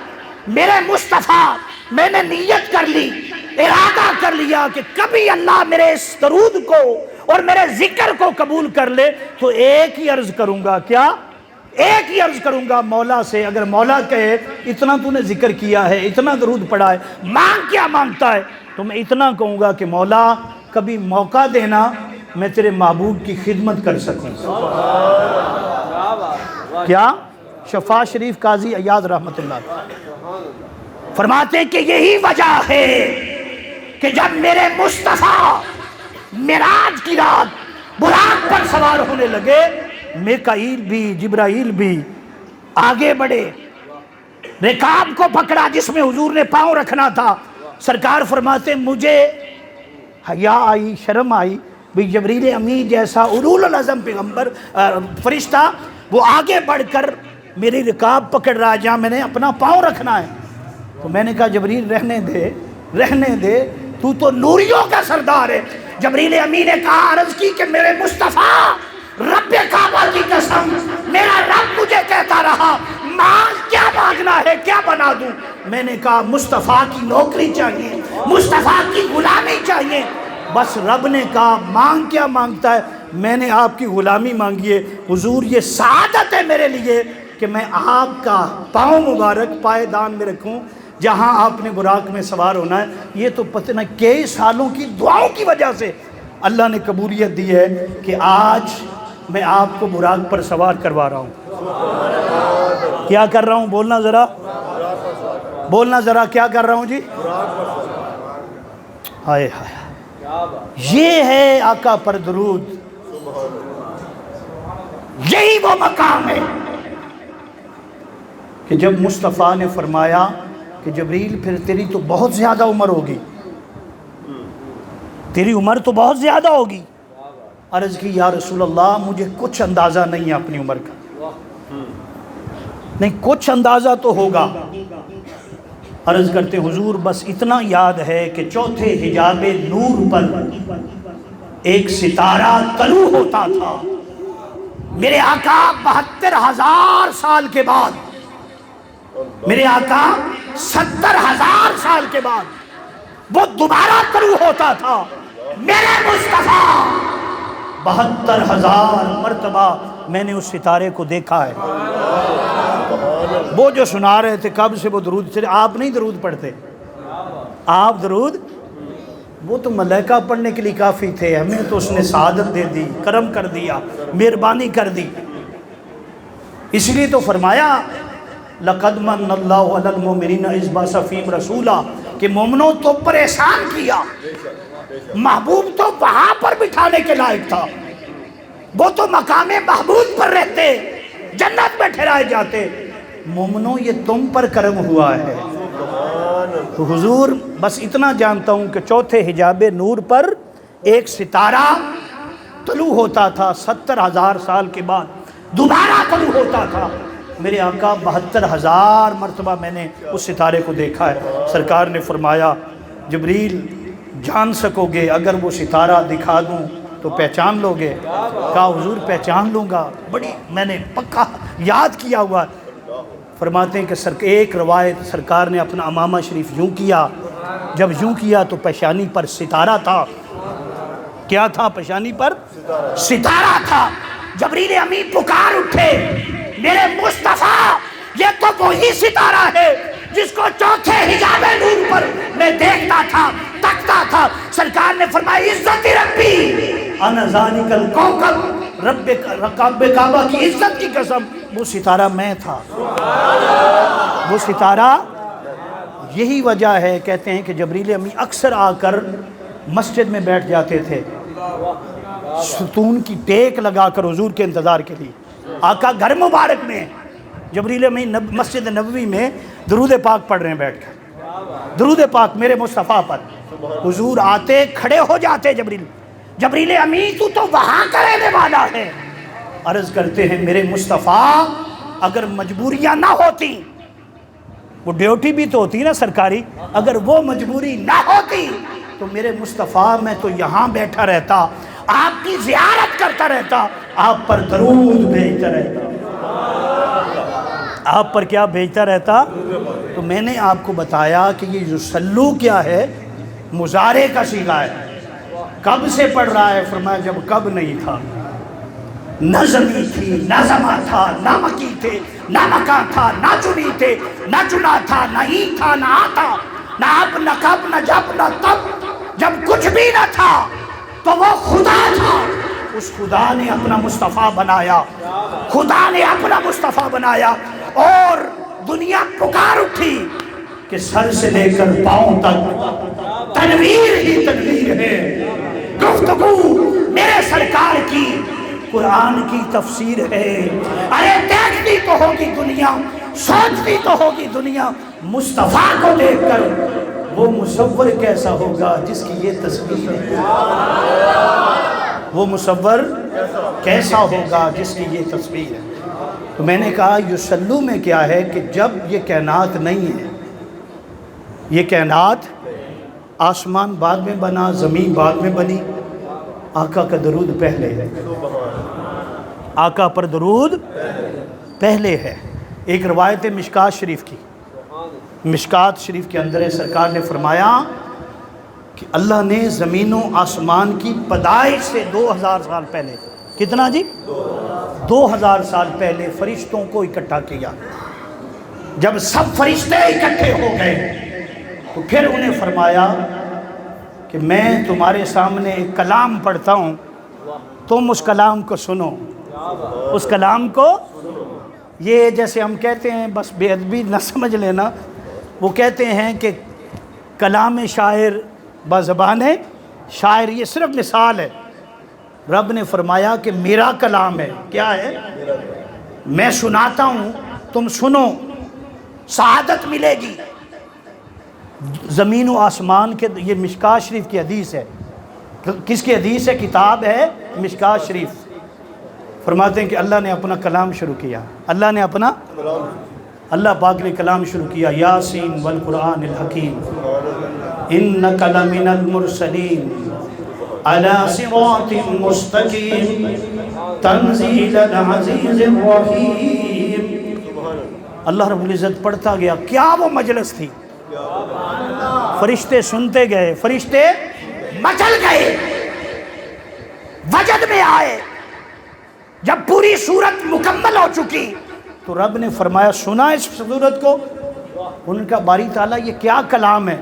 میرے مصطفیٰ میں نے نیت کر لی، ارادہ کر لیا کہ کبھی اللہ میرے اس درود کو اور میرے ذکر کو قبول کر لے تو ایک ہی عرض کروں گا، کیا؟ ایک ہی عرض کروں گا مولا سے، اگر مولا کہے اتنا تو نے ذکر کیا ہے، اتنا درود پڑھا ہے، مانگ کیا مانگتا ہے، تو میں اتنا کہوں گا کہ مولا کبھی موقع دینا میں تیرے محبوب کی خدمت کر سکوں۔ کیا؟ شفا شریف قاضی عیاض رحمت اللہ فرماتے ہیں کہ یہی وجہ ہے کہ جب میرے مصطفیٰ معراج کی رات براق پر سوار ہونے لگے، میکائیل بھی جبرائیل بھی آگے بڑھے، رکاب کو پکڑا جس میں حضور نے پاؤں رکھنا تھا۔ سرکار فرماتے مجھے حیا آئی، شرم آئی، بھی جبریل امین جیسا اولو العزم پیغمبر فرشتہ وہ آگے بڑھ کر میری رکاب پکڑ رہا ہے جہاں میں نے اپنا پاؤں رکھنا ہے۔ تو میں نے کہا جبریل رہنے دے، تو نوریوں کا سردار ہے۔ جبریل امین نے کہا، عرض کی کہ میرے مصطفیٰ رب کعبہ کی قسم میرا رب مجھے کہتا رہا مانگ، کیا مانگنا ہے، کیا بنا دوں؟ میں نے کہا مصطفیٰ کی نوکری چاہیے، مصطفیٰ کی غلامی چاہیے۔ بس رب نے کہا مانگ، کیا مانگتا ہے؟ میں نے آپ کی غلامی مانگی ہے حضور، یہ سعادت ہے میرے لیے کہ میں آپ کا پاؤں مبارک پائے دان میں رکھوں جہاں آپ نے براق میں سوار ہونا ہے۔ یہ تو پتہ نہ کئی سالوں کی دعاؤں کی وجہ سے اللہ نے قبولیت دی ہے کہ آج میں آپ کو براق پر سوار کروا رہا ہوں۔ کیا کر رہا ہوں؟ بولنا ذرا کیا کر رہا ہوں جی؟ ہائے ہائے، یہ ہے آقا پر درود، یہی وہ مقام ہے کہ جب مصطفیٰ نے فرمایا کہ جبریل پھر تیری تو بہت زیادہ عمر ہوگی، تیری عمر تو بہت زیادہ ہوگی۔ عرض کی یا رسول اللہ مجھے کچھ اندازہ نہیں ہے اپنی عمر کا، نہیں کچھ اندازہ تو ہوگا۔ عرض کرتے حضور بس اتنا یاد ہے کہ چوتھے حجاب نور پر ایک ستارہ طلوع ہوتا تھا۔ میرے آقا 72,000 سال کے بعد، میرے آقا 70,000 سال کے بعد وہ دوبارہ طلوع ہوتا تھا۔ میرے مصطفیٰ 72,000 مرتبہ میں نے اس ستارے کو دیکھا ہے۔ وہ جو سنا رہے تھے کب سے وہ درود چلے، آپ نہیں درود پڑھتے، آپ درود، وہ تو ملائکہ پڑھنے کے لیے کافی تھے، ہمیں تو اس نے سعادت دے دی، کرم کر دیا، مہربانی کر دی۔ اس لیے تو فرمایا لَقَدْ مَنَّ اللَّهُ عَلَى الْمُؤْمِنِينَ إِذْ بَعَثَ فِيهِمْ رَسُولًا کہ مومنوں تو پریشان کیا، محبوب تو وہاں پر بٹھانے کے لائق تھا، وہ تو مقام محبوب پر رہتے، جنت میں ٹھہرائے جاتے۔ مومنوں یہ تم پر کرم ہوا ہے۔ تو حضور بس اتنا جانتا ہوں کہ چوتھے حجاب نور پر ایک ستارہ طلوع ہوتا تھا، 70,000 سال کے بعد دوبارہ طلوع ہوتا تھا۔ میرے آقا 72,000 مرتبہ میں نے اس ستارے کو دیکھا ہے۔ سرکار نے فرمایا جبریل جان سکو گے اگر وہ ستارہ دکھا دوں تو پہچان لو گے؟ کہا حضور پہچان لوں گا، بڑی میں نے پکا یاد کیا ہوا۔ فرماتے ہیں کہ ایک روایت سرکار نے اپنا امامہ شریف یوں کیا، جب یوں کیا تو پیشانی پر ستارہ تھا۔ کیا تھا پیشانی پر؟ ستارہ تھا۔ جبریل امین پکار اٹھے، میرے مصطفیٰ یہ تو وہی ستارہ ہے جس کو چوتھے حجاب نور پر میں دیکھتا تھا، تکتا تھا۔ سرکار نے فرمایا عزت ربی انا ذالک الکوکب، رب کعبہ کی عزت کی قسم وہ ستارہ میں تھا، وہ ستارہ۔ یہی وجہ ہے کہتے ہیں کہ جبریل امین اکثر آ کر مسجد میں بیٹھ جاتے تھے، ستون کی ٹیک لگا کر حضور کے انتظار کے لیے۔ آقا گھر مبارک میں، جبریل امین مسجد نبوی میں درود پاک پڑھ رہے ہیں بیٹھ کر، درود پاک میرے مصطفیٰ پر۔ حضور آتے کھڑے ہو جاتے، جبریل امین تو وہاں کا رہنے والا ہے۔ عرض کرتے ہیں میرے مصطفیٰ اگر مجبوریاں نہ ہوتی، وہ ڈیوٹی بھی تو ہوتی نا سرکاری، اگر وہ مجبوری نہ ہوتی تو میرے مصطفیٰ میں تو یہاں بیٹھا رہتا، آپ کی زیارت کرتا رہتا، آپ پر درود بھیجتا رہتا۔ آپ پر کیا بھیجتا رہتا؟ تو میں نے آپ کو بتایا کہ یہ یصلو کیا ہے؟ مضارع کا صیغہ ہے۔ کب سے پڑھ رہا ہے؟ فرمایا جب کب نہیں تھا، نہ زمیں تھی نہ زماں تھا، نہ مکی تھے نہ مکان تھا، نہ چنی تھے نہ چنا تھا، نہ ہی تھا نہ آتا، نہ اب نہ کب نہ جب نہ تب، جب کچھ بھی نہ تھا تو وہ خدا تھا۔ اس خدا نے اپنا مصطفیٰ بنایا، خدا نے اپنا مصطفیٰ بنایا، اور دنیا پکار اٹھی کہ سر سے لے کر پاؤں تک تنویر ہی تنویر ہے۔ گفتگو میرے سرکار کی قرآن کی تفسیر ہے۔ ارے دیکھتی تو ہوگی دنیا، سوچتی تو ہوگی دنیا، مصطفیٰ کو دیکھ کر وہ مصور کیسا ہوگا جس کی یہ تصویر ہے؟ وہ مصور کیسا ہوگا جس کی یہ تصویر ہے؟ تو میں نے کہا یصلو میں کیا ہے کہ جب یہ کائنات نہیں ہے، یہ کائنات آسمان بعد میں بنا، زمین بعد میں بنی، آقا کا درود پہلے ہے، آقا پر درود پہلے ہے۔ ایک روایت مشکات شریف کی، مشکات شریف کے اندر سرکار نے فرمایا کہ اللہ نے زمین و آسمان کی پیدائش سے 2000 سال پہلے، کتنا جی؟ 2000 سال پہلے فرشتوں کو اکٹھا کیا۔ جب سب فرشتے اکٹھے ہو گئے تو پھر انہیں فرمایا کہ میں تمہارے سامنے ایک کلام پڑھتا ہوں، تم اس کلام کو سنو۔ اس کلام کو، یہ جیسے ہم کہتے ہیں، بس بے ادبی نہ سمجھ لینا، وہ کہتے ہیں کہ کلام شاعر بزبان شاعر، یہ صرف مثال ہے۔ رب نے فرمایا کہ میرا کلام ہے، کیا ہے؟ میں سناتا ہوں، تم سنو، سعادت ملے گی۔ زمین و آسمان کے، یہ مشکات شریف کی حدیث ہے۔ کس کی حدیث ہے؟ کتاب ہے مشکات شریف۔ فرماتے ہیں کہ اللہ نے اپنا کلام شروع کیا، اللہ نے اپنا، اللہ پاک نے کلام شروع کیا، یاسین والقرآن الحکیم انک لمن المرسلین علی صراط مستقیم تنزیل العزیز الرحیم۔ اللہ رب العزت پڑھتا گیا۔ کیا وہ مجلس تھی! فرشتے سنتے گئے، فرشتے مچل گئے، وجد میں آئے۔ جب پوری صورت مکمل ہو چکی تو رب نے فرمایا سنا اس صورت کو؟ ان کا باری تعالیٰ یہ کیا کلام ہے؟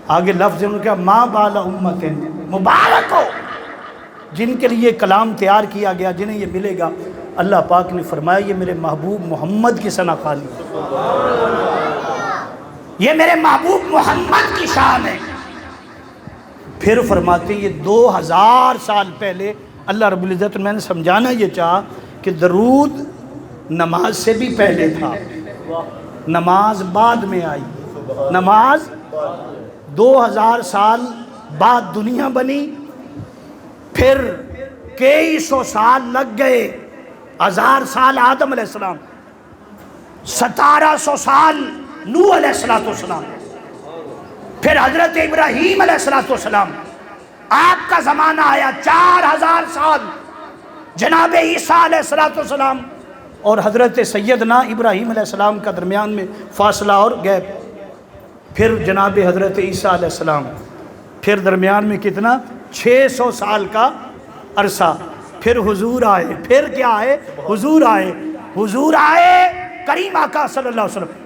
آگے لفظ ان کا ما بال امت، مبارک ہو جن کے لیے کلام تیار کیا گیا، جنہیں یہ ملے گا۔ اللہ پاک نے فرمایا یہ میرے محبوب محمد کی ثنا خالی ہے، یہ میرے محبوب محمد کی شان ہے۔ پھر فرماتے ہیں یہ 2000 سال پہلے اللہ رب العزت، میں نے سمجھانا یہ چاہا کہ درود نماز سے بھی پہلے تھا، نماز بعد میں آئی، نماز 2000 سال بعد دنیا بنی، پھر کئی سو سال لگ گئے، 1000 سال آدم علیہ السلام، 1700 سال نوح علیہ السلام، پھر حضرت ابراہیم علیہ السلام، آپ کا زمانہ آیا 4000 سال، جناب عیسیٰ علیہ السلام اور حضرت سیدنا ابراہیم علیہ السلام کا درمیان میں فاصلہ اور گیپ، پھر جناب حضرت عیسیٰ علیہ السلام، پھر درمیان میں کتنا؟ 600 سال کا عرصہ، پھر حضور آئے، پھر کیا آئے؟ حضور آئے، حضور آئے کریم آقا صلی اللہ علیہ وسلم۔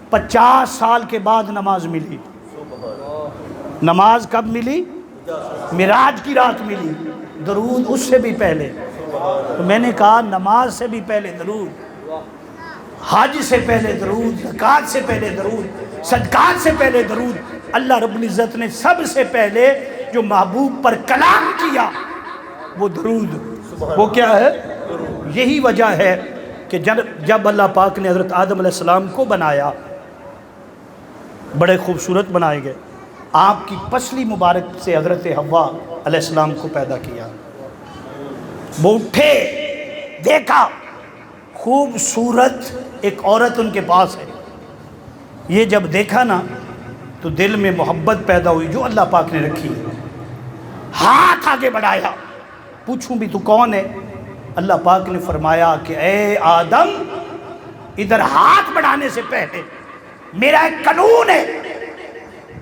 50 سال کے بعد نماز ملی۔ نماز کب ملی؟ معراج کی رات ملی۔ درود اس سے بھی پہلے۔ تو میں نے کہا نماز سے بھی پہلے درود، حج سے پہلے درود، زکوٰۃ سے پہلے درود، صدقات سے پہلے درود۔ اللہ رب العزت نے سب سے پہلے جو محبوب پر کلام کیا وہ درود، وہ کیا ہے؟ یہی وجہ ہے کہ جب اللہ پاک نے حضرت آدم علیہ السلام کو بنایا، بڑے خوبصورت بنائے گئے، آپ کی پسلی مبارک سے حضرت حوا علیہ السلام کو پیدا کیا۔ وہ اٹھے، دیکھا خوبصورت ایک عورت ان کے پاس ہے، یہ جب دیکھا نا تو دل میں محبت پیدا ہوئی جو اللہ پاک نے رکھی۔ ہاتھ آگے بڑھایا، پوچھوں بھی تو کون ہے؟ اللہ پاک نے فرمایا کہ اے آدم ادھر ہاتھ بڑھانے سے پہلے میرا ایک قانون ہے،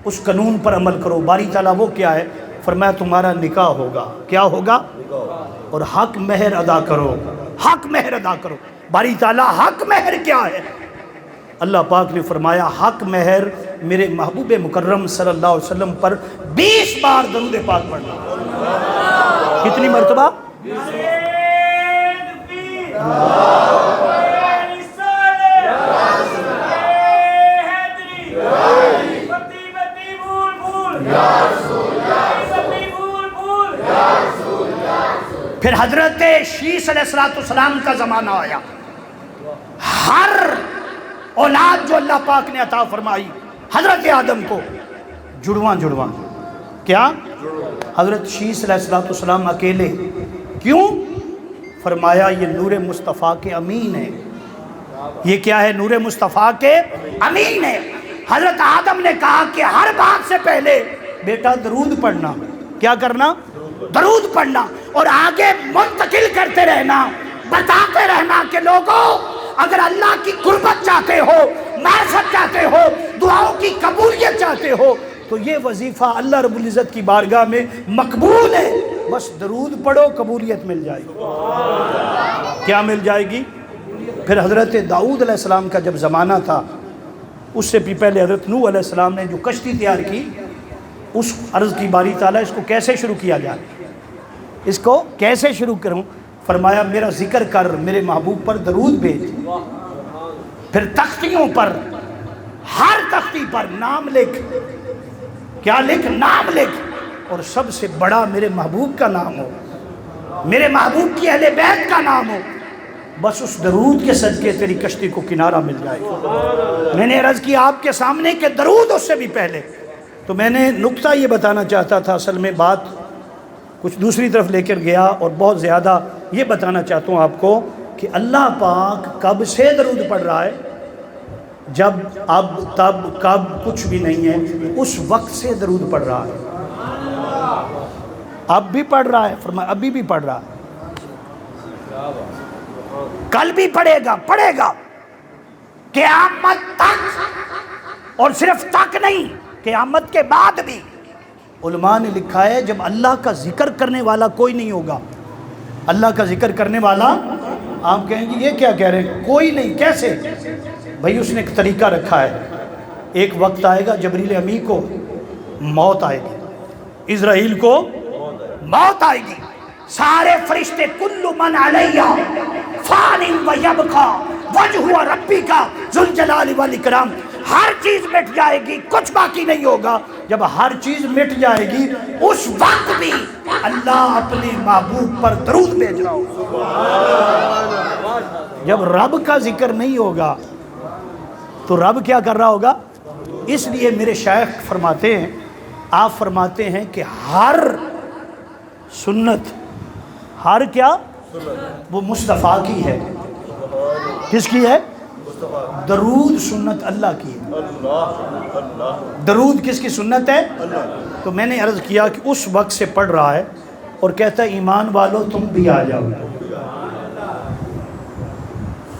اس قانون پر عمل کرو۔ باری تعالیٰ وہ کیا ہے؟ فرمایا تمہارا نکاح ہوگا۔ کیا ہوگا؟ اور حق مہر ادا کرو، حق مہر ادا کرو۔ باری تعالیٰ حق مہر کیا ہے؟ اللہ پاک نے فرمایا حق مہر میرے محبوب مکرم صلی اللہ علیہ وسلم پر 20 بار درود پاک پڑھنا۔ کتنی مرتبہ؟ پھر حضرت شیس علیہ السلام کا زمانہ آیا، ہر اولاد جو اللہ پاک نے عطا فرمائی حضرت آدم کو جڑواں کیا؟ حضرت شیس علیہ السلام اکیلے کیوں؟ فرمایا یہ نور مصطفیٰ کے امین ہے۔ یہ کیا ہے؟ نور مصطفیٰ کے امین ہے۔ حضرت آدم نے کہا کہ ہر بات سے پہلے بیٹا درود پڑھنا۔ کیا کرنا؟ درود پڑھنا، اور آگے منتقل کرتے رہنا، بتاتے رہنا کہ لوگوں اگر اللہ کی قربت چاہتے ہو، معرفت چاہتے ہو، دعاؤں کی قبولیت چاہتے ہو، تو یہ وظیفہ اللہ رب العزت کی بارگاہ میں مقبول ہے۔ بس درود پڑھو، قبولیت مل جائے گی۔ کیا مل جائے گی؟ پھر حضرت داؤد علیہ السلام کا جب زمانہ تھا، اس سے بھی پہلے حضرت نوح علیہ السلام نے جو کشتی تیار کی، اس عرض کی باری تعالیٰ اس کو کیسے شروع کیا جائے، اس کو کیسے شروع کروں؟ فرمایا میرا ذکر کر، میرے محبوب پر درود بھیج۔ پھر تختیوں پر، ہر تختی پر نام لکھ۔ کیا لکھ؟ نام لکھ، اور سب سے بڑا میرے محبوب کا نام ہو، میرے محبوب کی اہل بیت کا نام ہو۔ بس اس درود کے صدقے تیری کشتی کو کنارہ مل جائے گا۔ میں نے عرض کیا آپ کے سامنے کہ درود اس سے بھی پہلے۔ تو میں نے نقطہ یہ بتانا چاہتا تھا، اصل میں بات کچھ دوسری طرف لے کر گیا، اور بہت زیادہ یہ بتانا چاہتا ہوں آپ کو کہ اللہ پاک کب سے درود پڑھ رہا ہے؟ جب، اب، تب، کب کچھ بھی نہیں ہے، اس وقت سے درود پڑھ رہا ہے۔ اب بھی پڑھ رہا ہے، فرمایا ابھی بھی پڑھ رہا ہے، کل بھی پڑھے گا قیامت تک، اور صرف تک نہیں، قیامت کے بعد بھی۔ علماء نے لکھا ہے جب اللہ کا ذکر کرنے والا کوئی نہیں ہوگا، اللہ کا ذکر کرنے والا، آپ کہیں گے یہ کیا کہہ رہے ہیں؟ کوئی نہیں، کیسے؟ بھائی اس نے ایک طریقہ رکھا ہے۔ ایک وقت آئے گا جبریل امی کو موت آئے گی، اسرائیل کو موت آئے گی، سارے فرشتے کل من علیہ فان ویبقى وجہ ربک ذو الجلال والاکرام، ہر چیز مٹ جائے گی، کچھ باقی نہیں ہوگا۔ جب ہر چیز مٹ جائے گی اس وقت بھی اللہ اپنے محبوب پر درود بھیج رہا ہوگا۔ جب رب کا ذکر نہیں ہوگا تو رب کیا کر رہا ہوگا؟ اس لیے میرے شیخ فرماتے ہیں، آپ فرماتے ہیں کہ ہر سنت، ہر کیا؟ وہ مصطفیٰ کی ہے۔ کس کی ہے؟ درود سنت اللہ کی ہے۔ درود کس کی سنت ہے؟ تو میں نے عرض کیا کہ اس وقت سے پڑھ رہا ہے، اور کہتا ہے ایمان والو تم بھی آ جاؤ،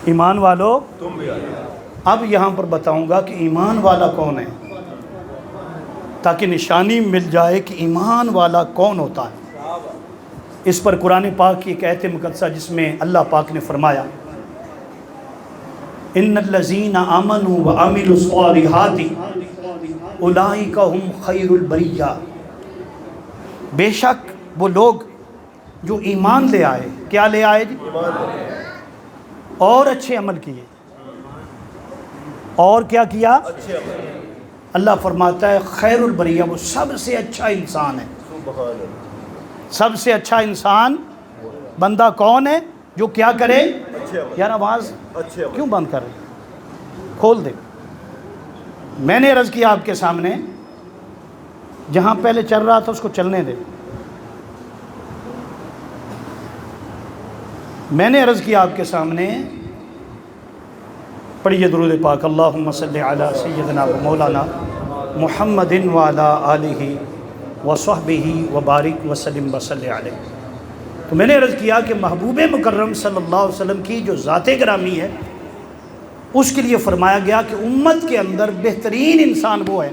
ایمان والو تم بھی آ جاؤ۔ اب یہاں پر بتاؤں گا کہ ایمان والا کون ہے، تاکہ نشانی مل جائے کہ ایمان والا کون ہوتا ہے۔ اس پر قرآن پاک کی ایک آیت مقدسہ جس میں اللہ پاک نے فرمایا ان الذین آمنوا وعملوا الصالحات اولئک هم خیر البریہ، بے شک وہ لوگ جو ایمان لے آئے، کیا لے آئے جی؟ اور اچھے عمل کیے، اور کیا کیا؟ اللہ فرماتا ہے خیر البریہ، وہ سب سے اچھا انسان ہے۔ سب سے اچھا انسان بندہ کون ہے؟ جو کیا کرے؟ یار آواز کیوں بند کر رہے؟ کھول دے۔ میں نے عرض کیا آپ کے سامنے، جہاں پہلے چل رہا تھا اس کو چلنے دے۔ میں نے عرض کیا آپ کے سامنے، پڑھیے درود پاک، اللہم صلی علی سیدنا و مولانا محمد وعلی آلہ وصحبہ وبارک وسلم وصلی علیہ۔ تو میں نے عرض کیا کہ محبوب مکرم صلی اللہ علیہ وسلم کی جو ذات گرامی ہے، اس کے لیے فرمایا گیا کہ امت کے اندر بہترین انسان وہ ہے،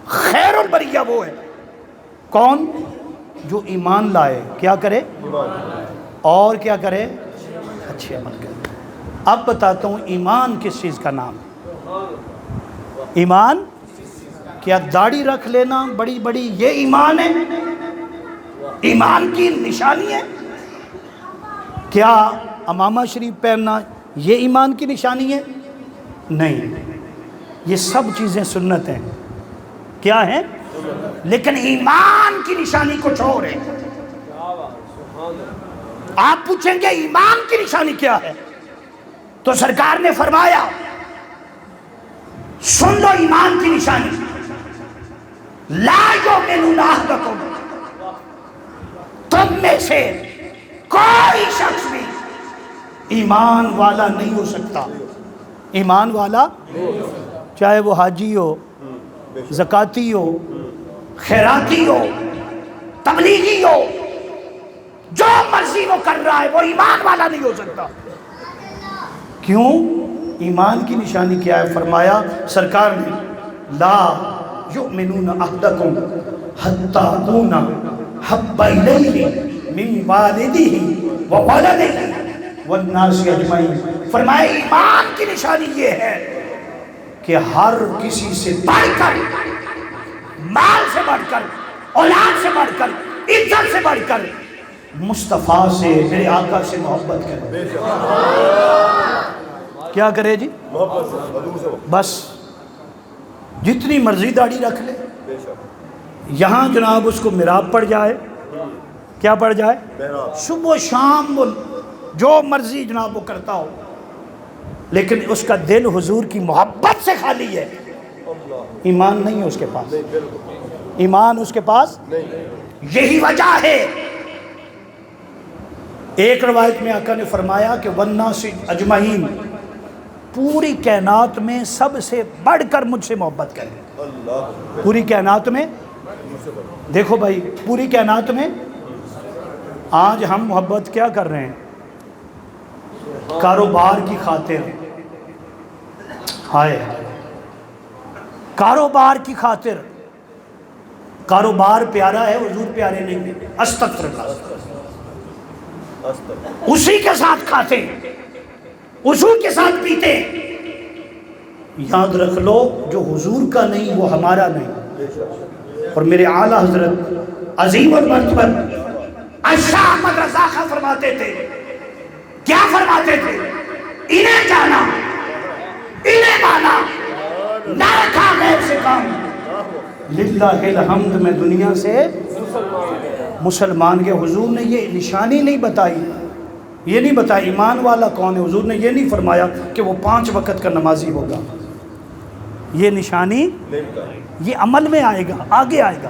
خیر البریہ وہ ہے، کون؟ جو ایمان لائے، کیا کرے؟ اور کیا کرے؟ اچھے عمل کرے۔ اب بتاتا ہوں ایمان کس چیز کا نام ہے۔ ایمان کیا داڑھی رکھ لینا بڑی بڑی یہ ایمان ہے؟ ایمان کی نشانی ہے؟ کیا امامہ شریف پہننا یہ ایمان کی نشانی ہے؟ نہیں، یہ سب چیزیں سنت ہیں، کیا ہیں؟ لیکن ایمان کی نشانی کچھ اور ہے۔ آپ پوچھیں گے ایمان کی نشانی کیا ہے، تو سرکار نے فرمایا سن لو ایمان کی نشانی، لا یؤمن احدکم، تم میں سے کوئی شخص بھی ایمان والا نہیں ہو سکتا۔ ایمان والا چاہے وہ حاجی ہو، زکاتی ہو، خیراتی ہو، تبلیغی ہو، جو مرضی وہ کر رہا ہے وہ ایمان والا نہیں ہو سکتا۔ کیوں؟ ایمان کی نشانی کیا ہے؟ فرمایا سرکار نے لا یؤمنون احدکم حتی اکون حب الیہ من والدہ وولدہ والناس اجمعین۔ فرمایا ایمان کی نشانی یہ ہے کہ ہر کسی سے بڑھ کر، مال سے بڑھ کر، اولاد سے بڑھ کر، عزت سے بڑھ کر مصطفیٰ سے، میرے آقا سے محبت کرے۔ کیا کرے جی؟ بس جتنی مرضی داڑھی رکھ لے، یہاں جناب اس کو محراب پڑ جائے، کیا پڑ جائے؟ صبح و شام وہ جو مرضی جناب وہ کرتا ہو، لیکن اس کا دل حضور کی محبت سے خالی ہے، ایمان نہیں ہے اس کے پاس، ایمان اس کے پاس۔ یہی وجہ ہے ایک روایت میں آقا نے فرمایا کہ والناس اجمعین، پوری کائنات میں سب سے بڑھ کر مجھ سے محبت کرے۔ پوری کائنات میں، دیکھو بھائی پوری کائنات میں آج ہم محبت کیا کر رہے ہیں؟ کاروبار کی خاطر، ہائے کاروبار کی خاطر۔ کاروبار پیارا ہے، حضور پیارے نہیں ہیں، استغفر اللہ۔ اسی کے ساتھ کھاتے، حضور کے ساتھ پیتے۔ یاد رکھ لو جو حضور کا نہیں وہ ہمارا نہیں۔ اور میرے اعلیٰ حضرت عظیم المرتبہ شاہ احمد رضا خان فرماتے تھے، کیا فرماتے تھے؟ انہیں جانا، انہیں مانا، نہ رکھا غیر سے کام، للہ الحمد میں دنیا سے مسلمان کے۔ حضور نے یہ نشانی نہیں بتائی، یہ نہیں بتایا ایمان والا کون ہے، حضور نے یہ نہیں فرمایا کہ وہ 5 وقت کا نمازی ہوگا، یہ نشانی یہ عمل میں آئے گا، آگے آئے گا۔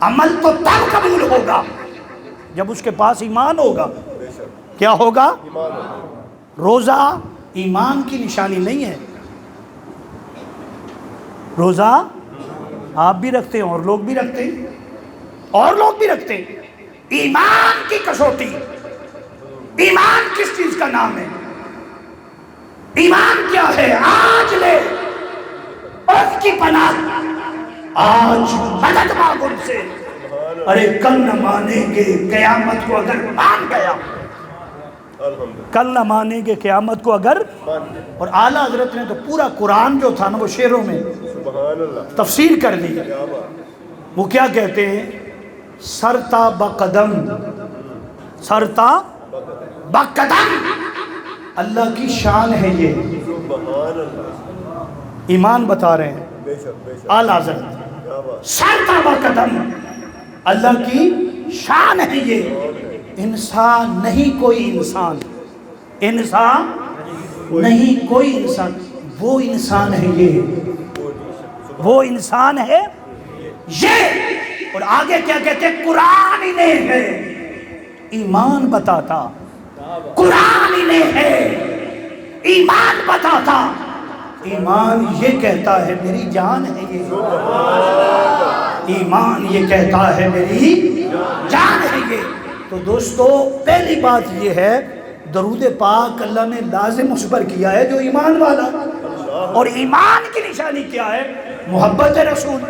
عمل تو تب قبول ہوگا جب اس کے پاس ایمان ہوگا۔ کیا ہوگا؟ روزہ ایمان کی نشانی نہیں ہے۔ روزہ آپ بھی رکھتے ہیں اور لوگ بھی رکھتے ہیں، اور لوگ بھی رکھتے ہیں۔ ایمان کی کسوٹی، ایمان کس چیز کا نام ہے؟ ایمان کیا ہے؟ آج لے اس کی پناہ، آج مدد مانگ ان سے، ارے کل نہ مانیں گے قیامت کو اگر مان گیا، کل نہ مانیں گے قیامت کو اگر۔ اور اعلیٰ حضرت نے تو پورا قرآن جو تھا نا وہ شعروں میں تفسیر کر لی۔ وہ کیا کہتے ہیں؟ سرتا بقدم، سرتا بقدم، اللہ کی شان ہے یہ، ایمان بتا رہے ہیں اعلیٰ حضرت۔ سرتا بقدم، اللہ کی شان ہے یہ، انسان نہیں کوئی انسان، انسان نہیں کوئی انسان، وہ انسان ہے یہ، وہ انسان ہے یہ۔ اور آگے کیا کہتے ہیں؟ قرآن انہیں ہے، ایمان بتاتا، قرآن انہیں ہے، ایمان بتاتا، ایمان یہ کہتا ہے میری جان ہے یہ، ایمان یہ کہتا ہے میری جان ہے یہ۔ تو دوستو پہلی بات یہ ہے درود پاک اللہ نے لازم اس پر کیا ہے جو ایمان والا، اور ایمان کی نشانی کیا ہے؟ محبت رسول۔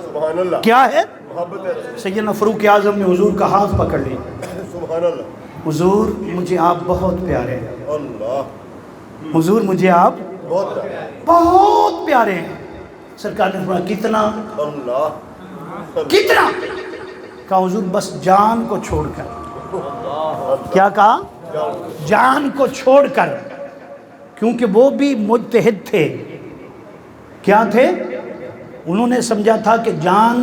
سبحان اللہ، کیا ہے؟ محبت ہے رسول۔ سیدنا فاروق اعظم نے حضور کا ہاتھ پکڑ لیا، سبحان اللہ، حضور مجھے آپ بہت پیارے ہیں، اللہ حضور مجھے آپ بہت ہے، بہت پیارے ہیں۔ سرکار نے فرمایا کتنا؟ اللہ کتنا؟ کہا حضور بس جان کو چھوڑ کر۔ کیا کہا؟ جان کو چھوڑ کر، کیونکہ وہ بھی مجتہد تھے۔ کیا تھے؟ انہوں نے سمجھا تھا کہ جان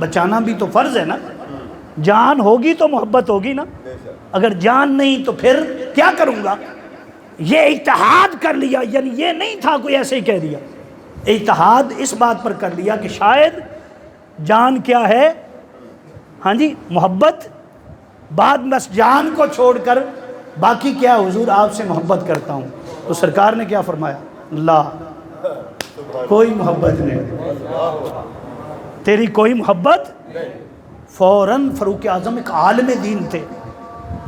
بچانا بھی تو فرض ہے نا، جان ہوگی تو محبت ہوگی نا، اگر جان نہیں تو پھر کیا کروں گا؟ یہ اجتہاد کر لیا، یعنی یہ نہیں تھا کوئی ایسے ہی کہہ دیا، اجتہاد اس بات پر کر لیا کہ شاید جان کیا ہے، ہاں جی محبت، بعد بس جان کو چھوڑ کر باقی کیا حضور آپ سے محبت کرتا ہوں۔ تو سرکار نے کیا فرمایا؟ لا، کوئی محبت نہیں، تیری کوئی محبت۔ فوراً فاروق اعظم ایک عالم دین تھے،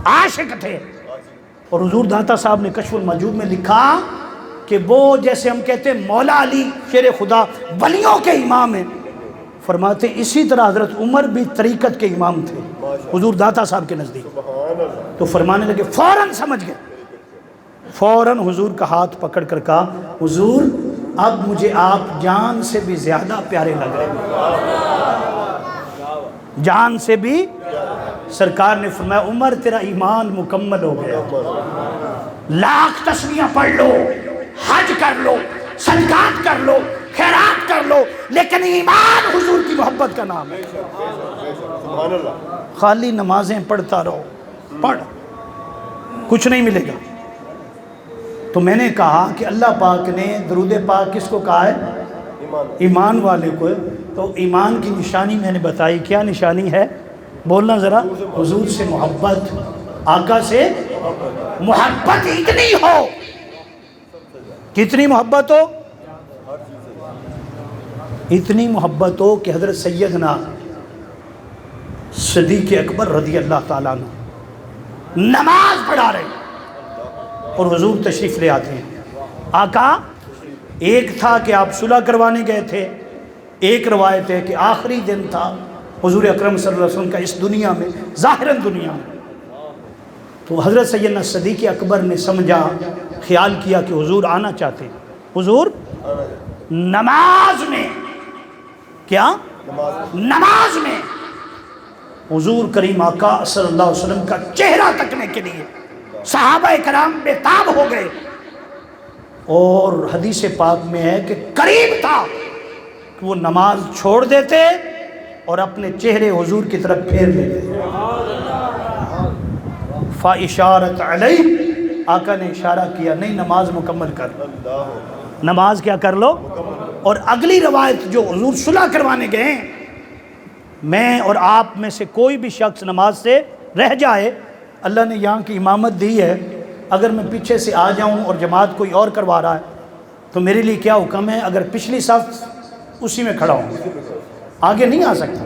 عاشق تھے، اور حضور داتا صاحب نے کشف المحجوب میں لکھا کہ وہ جیسے ہم کہتے ہیں مولا علی شیر خدا ولیوں کے امام ہیں، فرماتے اسی طرح حضرت عمر بھی طریقت کے امام تھے حضور داتا صاحب کے نزدیک۔ تو فرمانے لگے، فوراً سمجھ گئے، فوراً حضور کا ہاتھ پکڑ کر کہا حضور اب مجھے آپ جان سے بھی زیادہ پیارے لگ رہے ہیں، جان سے بھی۔ سرکار نے فرمایا عمر تیرا ایمان مکمل ہو گیا، لاکھ تسبیحاں پڑھ لو، حج کر لو، صدقات کر لو، خیرات کر لو، لیکن ایمان حضور کی محبت کا نام ہے۔ سبحان اللہ، خالی نمازیں پڑھتا رہو، پڑھ، کچھ نہیں ملے گا۔ تو میں نے کہا کہ اللہ پاک نے درود پاک کس کو کہا ہے؟ ایمان والے کو۔ تو ایمان کی نشانی میں نے بتائی، کیا نشانی ہے؟ بولنا ذرا۔ حضور سے محبت، آقا سے محبت اتنی ہو، کتنی محبت ہو؟ اتنی محبت ہو کہ حضرت سیدنا صدیق اکبر رضی اللہ تعالیٰ عنہ نماز پڑھا رہے اور حضور تشریف لے آتے ہیں۔ آقا ایک تھا کہ آپ صلح کروانے گئے تھے، ایک روایت ہے کہ آخری دن تھا حضور اکرم صلی اللہ علیہ وسلم کا اس دنیا میں، ظاہراً دنیا میں۔ تو حضرت سیدنا صدیق اکبر نے سمجھا، خیال کیا کہ حضور آنا چاہتے ہیں۔ حضور نماز میں، کیا؟ نماز میں حضور کریم آقا صلی اللہ علیہ وسلم کا چہرہ تکنے کے لیے صحابہ کرام بے تاب ہو گئے، اور حدیث پاک میں ہے کہ قریب تھا کہ وہ نماز چھوڑ دیتے اور اپنے چہرے حضور کی طرف پھیر لیتے۔ فاشارت علیہ، آقا نے اشارہ کیا نہیں نماز مکمل کر، نماز کیا کر لو۔ اور اگلی روایت جو حضور صلح کروانے گئے ہیں، میں اور آپ میں سے کوئی بھی شخص نماز سے رہ جائے، اللہ نے یہاں کی امامت دی ہے، اگر میں پیچھے سے آ جاؤں اور جماعت کوئی اور کروا رہا ہے تو میرے لیے کیا حکم ہے؟ اگر پچھلی صف اسی میں کھڑا ہوں، آگے نہیں آ سکتا،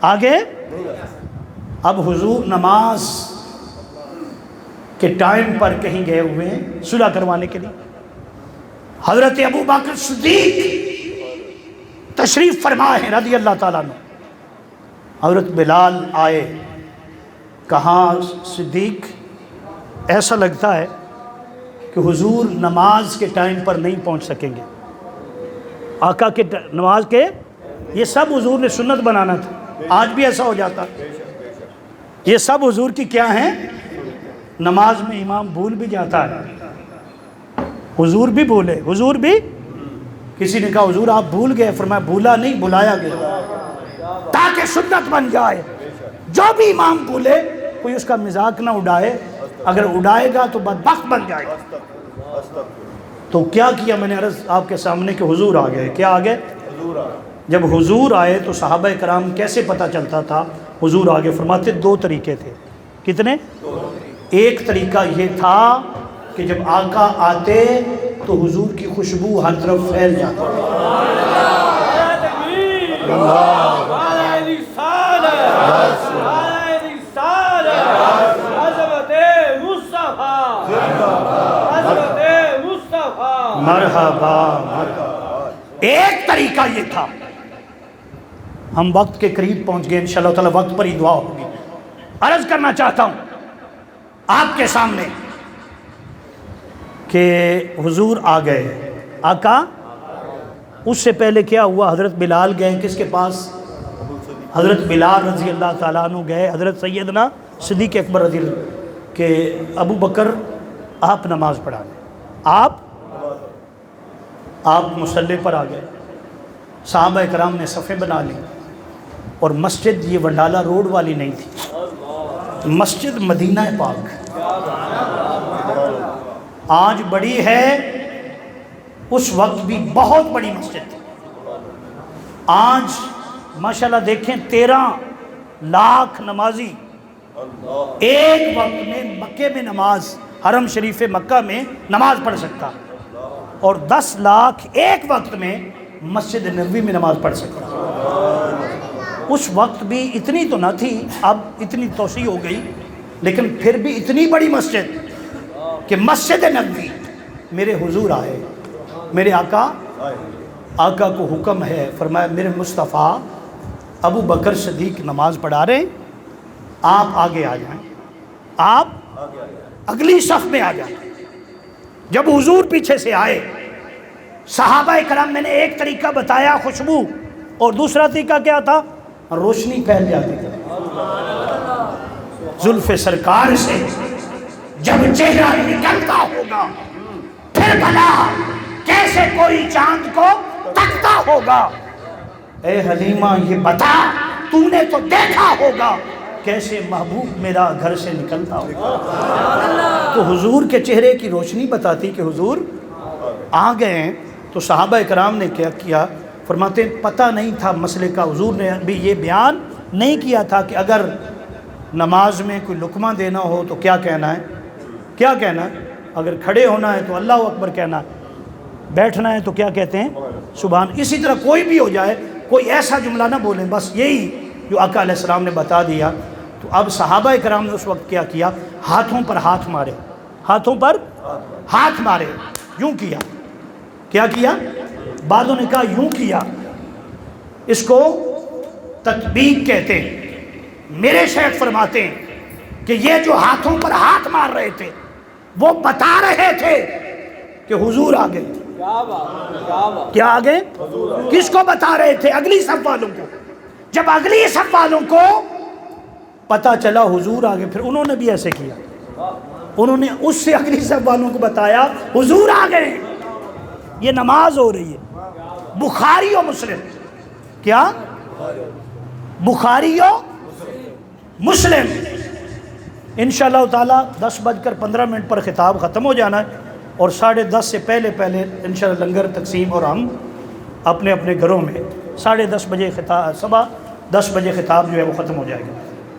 آگے۔ اب حضور نماز کے ٹائم پر کہیں گئے ہوئے ہیں صلح کروانے کے لیے، حضرت ابو بکر صدیق تشریف فرما ہے رضی اللہ تعالیٰ عنہ۔ حضرت بلال آئے، کہا صدیق ایسا لگتا ہے کہ حضور نماز کے ٹائم پر نہیں پہنچ سکیں گے۔ آقا کے نماز کے، یہ سب حضور نے سنت بنانا تھا، آج بھی ایسا ہو جاتا، یہ سب حضور کی کیا ہیں؟ نماز میں امام بھول بھی جاتا ہے، حضور بھی بھولے، حضور بھی۔ کسی نے کہا حضور آپ بھول گئے، فرمایا بھولا نہیں، بلایا گیا تاکہ سنت بن جائے۔ جو بھی امام بھولے کوئی اس کا مذاق نہ اڑائے، اگر اڑائے گا تو بدبخت بن جائے گا۔ تو کیا کیا میں نے عرض آپ کے سامنے کہ حضور آ گئے۔ کیا آ گئے؟ جب حضور آئے تو صحابہ کرام کیسے پتہ چلتا تھا حضور آ گئے؟ فرماتے دو طریقے تھے۔ کتنے؟ ایک طریقہ یہ تھا کہ جب آقا آتے تو حضور کی خوشبو ہر طرف پھیل جاتی۔ مرحبا مرحبا۔ ایک طریقہ یہ تھا۔ ہم وقت کے قریب پہنچ گئے، انشاءاللہ تعالی وقت پر ہی دعا ہوگی۔ عرض کرنا چاہتا ہوں آپ کے سامنے کہ حضور آ گئے، آقا۔ اس سے پہلے کیا ہوا؟ حضرت بلال گئے کس کے پاس؟ حضرت بلال رضی اللہ تعالیٰ عنہ گئے حضرت سیدنا صدیق اکبر رضی اللہ کہ ابو بکر آپ نماز پڑھا لیں۔ آپ مصلی پر آ گئے، صحابہ کرام نے صفیں بنا لی، اور مسجد یہ ونڈالہ روڈ والی نہیں تھی، مسجد مدینہ پاک آج بڑی ہے، اس وقت بھی بہت بڑی مسجد تھی۔ آج ماشاءاللہ دیکھیں 13 لاکھ نمازی ایک وقت میں مکے میں نماز، حرم شریف مکہ میں نماز پڑھ سکتا، اور 10 لاکھ ایک وقت میں مسجد نبوی میں نماز پڑھ سکتا۔ اس وقت بھی اتنی تو نہ تھی، اب اتنی توسیع ہو گئی، لیکن پھر بھی اتنی بڑی مسجد کہ مسجد نبوی میرے حضور آئے، میرے آقا کو حکم ہے، فرمایا میرے مصطفیٰ ابو بکر صدیق نماز پڑھا رہے ہیں، آپ آگے آ جائیں، آپ اگلی صف میں آ جائیں۔ جب حضور پیچھے سے آئے، صحابہ کرام میں نے ایک طریقہ بتایا خوشبو، اور دوسرا طریقہ کیا تھا؟ روشنی پھیل جاتی تھی زلف سرکار سے جب چہرہ نکلتا ہوگا، پھر بھلا کیسے کوئی چاند کو تکتا ہوگا؟ اے حلیمہ یہ بتا، تو نے تو دیکھا ہوگا کیسے محبوب میرا گھر سے نکلتا ہوگا۔ تو حضور کے چہرے کی روشنی بتاتی کہ حضور آ گئے ہیں۔ تو صحابہ کرام نے کیا کیا؟ فرماتے ہیں پتہ نہیں تھا مسئلے کا، حضور نے بھی یہ بیان نہیں کیا تھا کہ اگر نماز میں کوئی لقمہ دینا ہو تو کیا کہنا ہے، کیا کہنا ہے، اگر کھڑے ہونا ہے تو اللہ اکبر کہنا ہے، بیٹھنا ہے تو کیا کہتے ہیں؟ سبحان۔ اسی طرح کوئی بھی ہو جائے، کوئی ایسا جملہ نہ بولیں، بس یہی جو آقا علیہ السلام نے بتا دیا۔ تو اب صحابہ کرام نے اس وقت کیا کیا؟ ہاتھوں پر ہاتھ مارے، ہاتھوں پر ہاتھ مارے، یوں کیا، کیا کیا؟ بعضوں نے کہا یوں کیا، اس کو تطبیق کہتے ہیں۔ میرے شیخ فرماتے ہیں کہ یہ جو ہاتھوں پر ہاتھ مار رہے تھے وہ بتا رہے تھے کہ حضور آ گئے۔ کیا آ گئے؟ کس کو بتا رہے تھے؟ اگلی صف والوں کو۔ جب اگلی صف والوں کو پتا چلا حضور آ گئے، پھر انہوں نے بھی ایسے کیا، انہوں نے اس سے اگلی صف والوں کو بتایا حضور آ گئے، یہ نماز ہو رہی ہے۔ بخاری و مسلم، کیا؟ بخاری و مسلم۔ انشاءاللہ تعالی 10:15 پر خطاب ختم ہو جانا ہے، اور 10:30 سے پہلے انشاءاللہ لنگر تقسیم، اور ہم اپنے اپنے گھروں میں 10:30 بجے خطاب، صبح 10 بجے خطاب جو ہے وہ ختم ہو جائے گا۔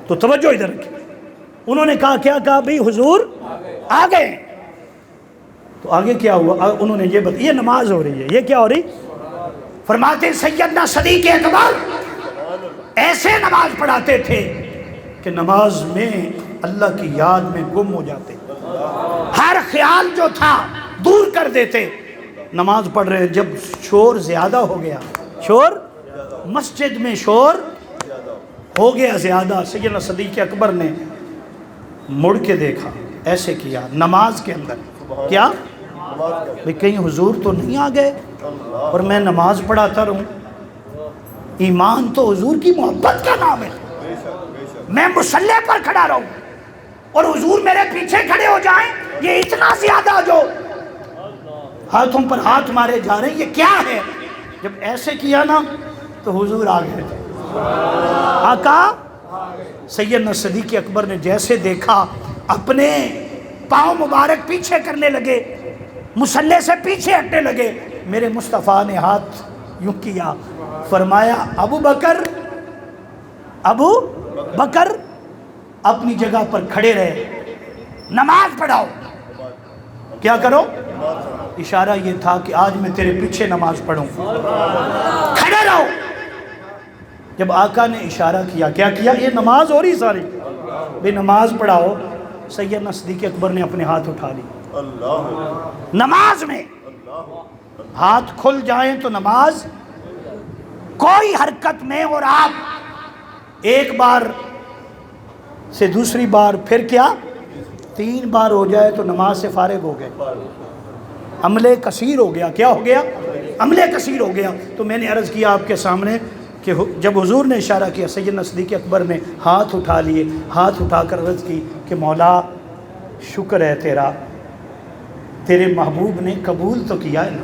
تو توجہ ادھر رکھیں۔ انہوں نے کہا، کیا کہا بھئی؟ حضور آ گئے۔ تو آگے کیا ہوا؟ انہوں نے یہ بتایا، یہ نماز ہو رہی ہے۔ یہ کیا ہو رہی؟ فرماتے ہیں سیدنا صدیق اکبر ایسے نماز پڑھاتے تھے کہ نماز میں اللہ کی یاد میں گم ہو جاتے، ہر خیال جو تھا دور کر دیتے۔ نماز پڑھ رہے، جب شور زیادہ ہو گیا، شور مسجد میں شور ہو گیا زیادہ، سیدنا صدیق اکبر نے مڑ کے دیکھا، ایسے کیا نماز کے اندر، کیا بھئی کہیں حضور تو نہیں آ گئے اور میں نماز پڑھاتا رہوں؟ ایمان تو حضور کی محبت کا نام ہے۔ میں مصلی پر کھڑا رہوں اور حضور میرے پیچھے کھڑے ہو جائیں، یہ اتنا زیادہ جو ہاتھوں پر ہاتھ مارے جا رہے ہیں، یہ کیا ہے؟ جب ایسے کیا نا تو حضور آ گئے تھے۔ آقا سیدنا صدیق اکبر نے جیسے دیکھا، اپنے پاؤں مبارک پیچھے کرنے لگے، مصلی سے پیچھے ہٹنے لگے۔ میرے مصطفیٰ نے ہاتھ یوں کیا، فرمایا ابو بکر اپنی جگہ پر کھڑے رہے، نماز پڑھاؤ۔ کیا کرو؟ اشارہ یہ تھا کہ آج میں تیرے پیچھے نماز پڑھوں، کھڑے رہو۔ جب آقا نے اشارہ کیا، کیا کیا؟ یہ نماز ہو رہی ساری، بھی نماز پڑھاؤ۔ سیدنا صدیق اکبر نے اپنے ہاتھ اٹھا لی نماز میں، ہاتھ کھل جائیں تو نماز کوئی حرکت میں، اور آپ ایک بار سے دوسری بار پھر کیا 3 بار ہو جائے تو نماز سے فارغ ہو گئے، عمل کثیر ہو گیا۔ کیا ہو گیا؟ عمل کثیر ہو گیا۔ تو میں نے عرض کیا آپ کے سامنے کہ جب حضور نے اشارہ کیا، سیدنا صدیق اکبر نے ہاتھ اٹھا لیے، ہاتھ اٹھا کر عرض کی کہ مولا شکر ہے تیرا، تیرے محبوب نے قبول تو کیا ہے نا،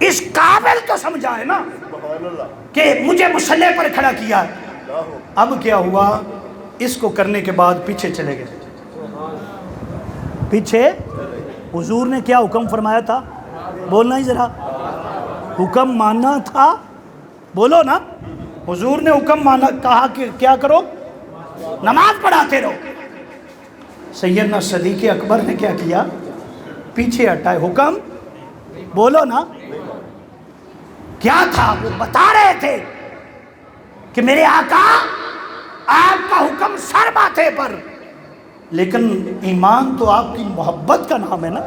اس قابل تو سمجھا ہے نا سبحان اللہ کہ مجھے مصلی پر کھڑا کیا ہے۔ اب کیا ہوا، اس کو کرنے کے بعد پیچھے چلے گئے۔ پیچھے حضور نے کیا حکم فرمایا تھا؟ بولنا ہی ذرا، حکم ماننا تھا، بولو نا۔ حضور نے حکم مانا، کہا کہ کیا کرو؟ نماز پڑھاتے رہو۔ سیدنا صدیق اکبر نے کیا کیا؟ پیچھے ہٹائے۔ حکم بولو نا، کیا تھا؟ وہ بتا رہے تھے کہ میرے آقا آپ کا حکم سر ماتھے پر، لیکن ایمان تو آپ کی محبت کا نام ہے نا،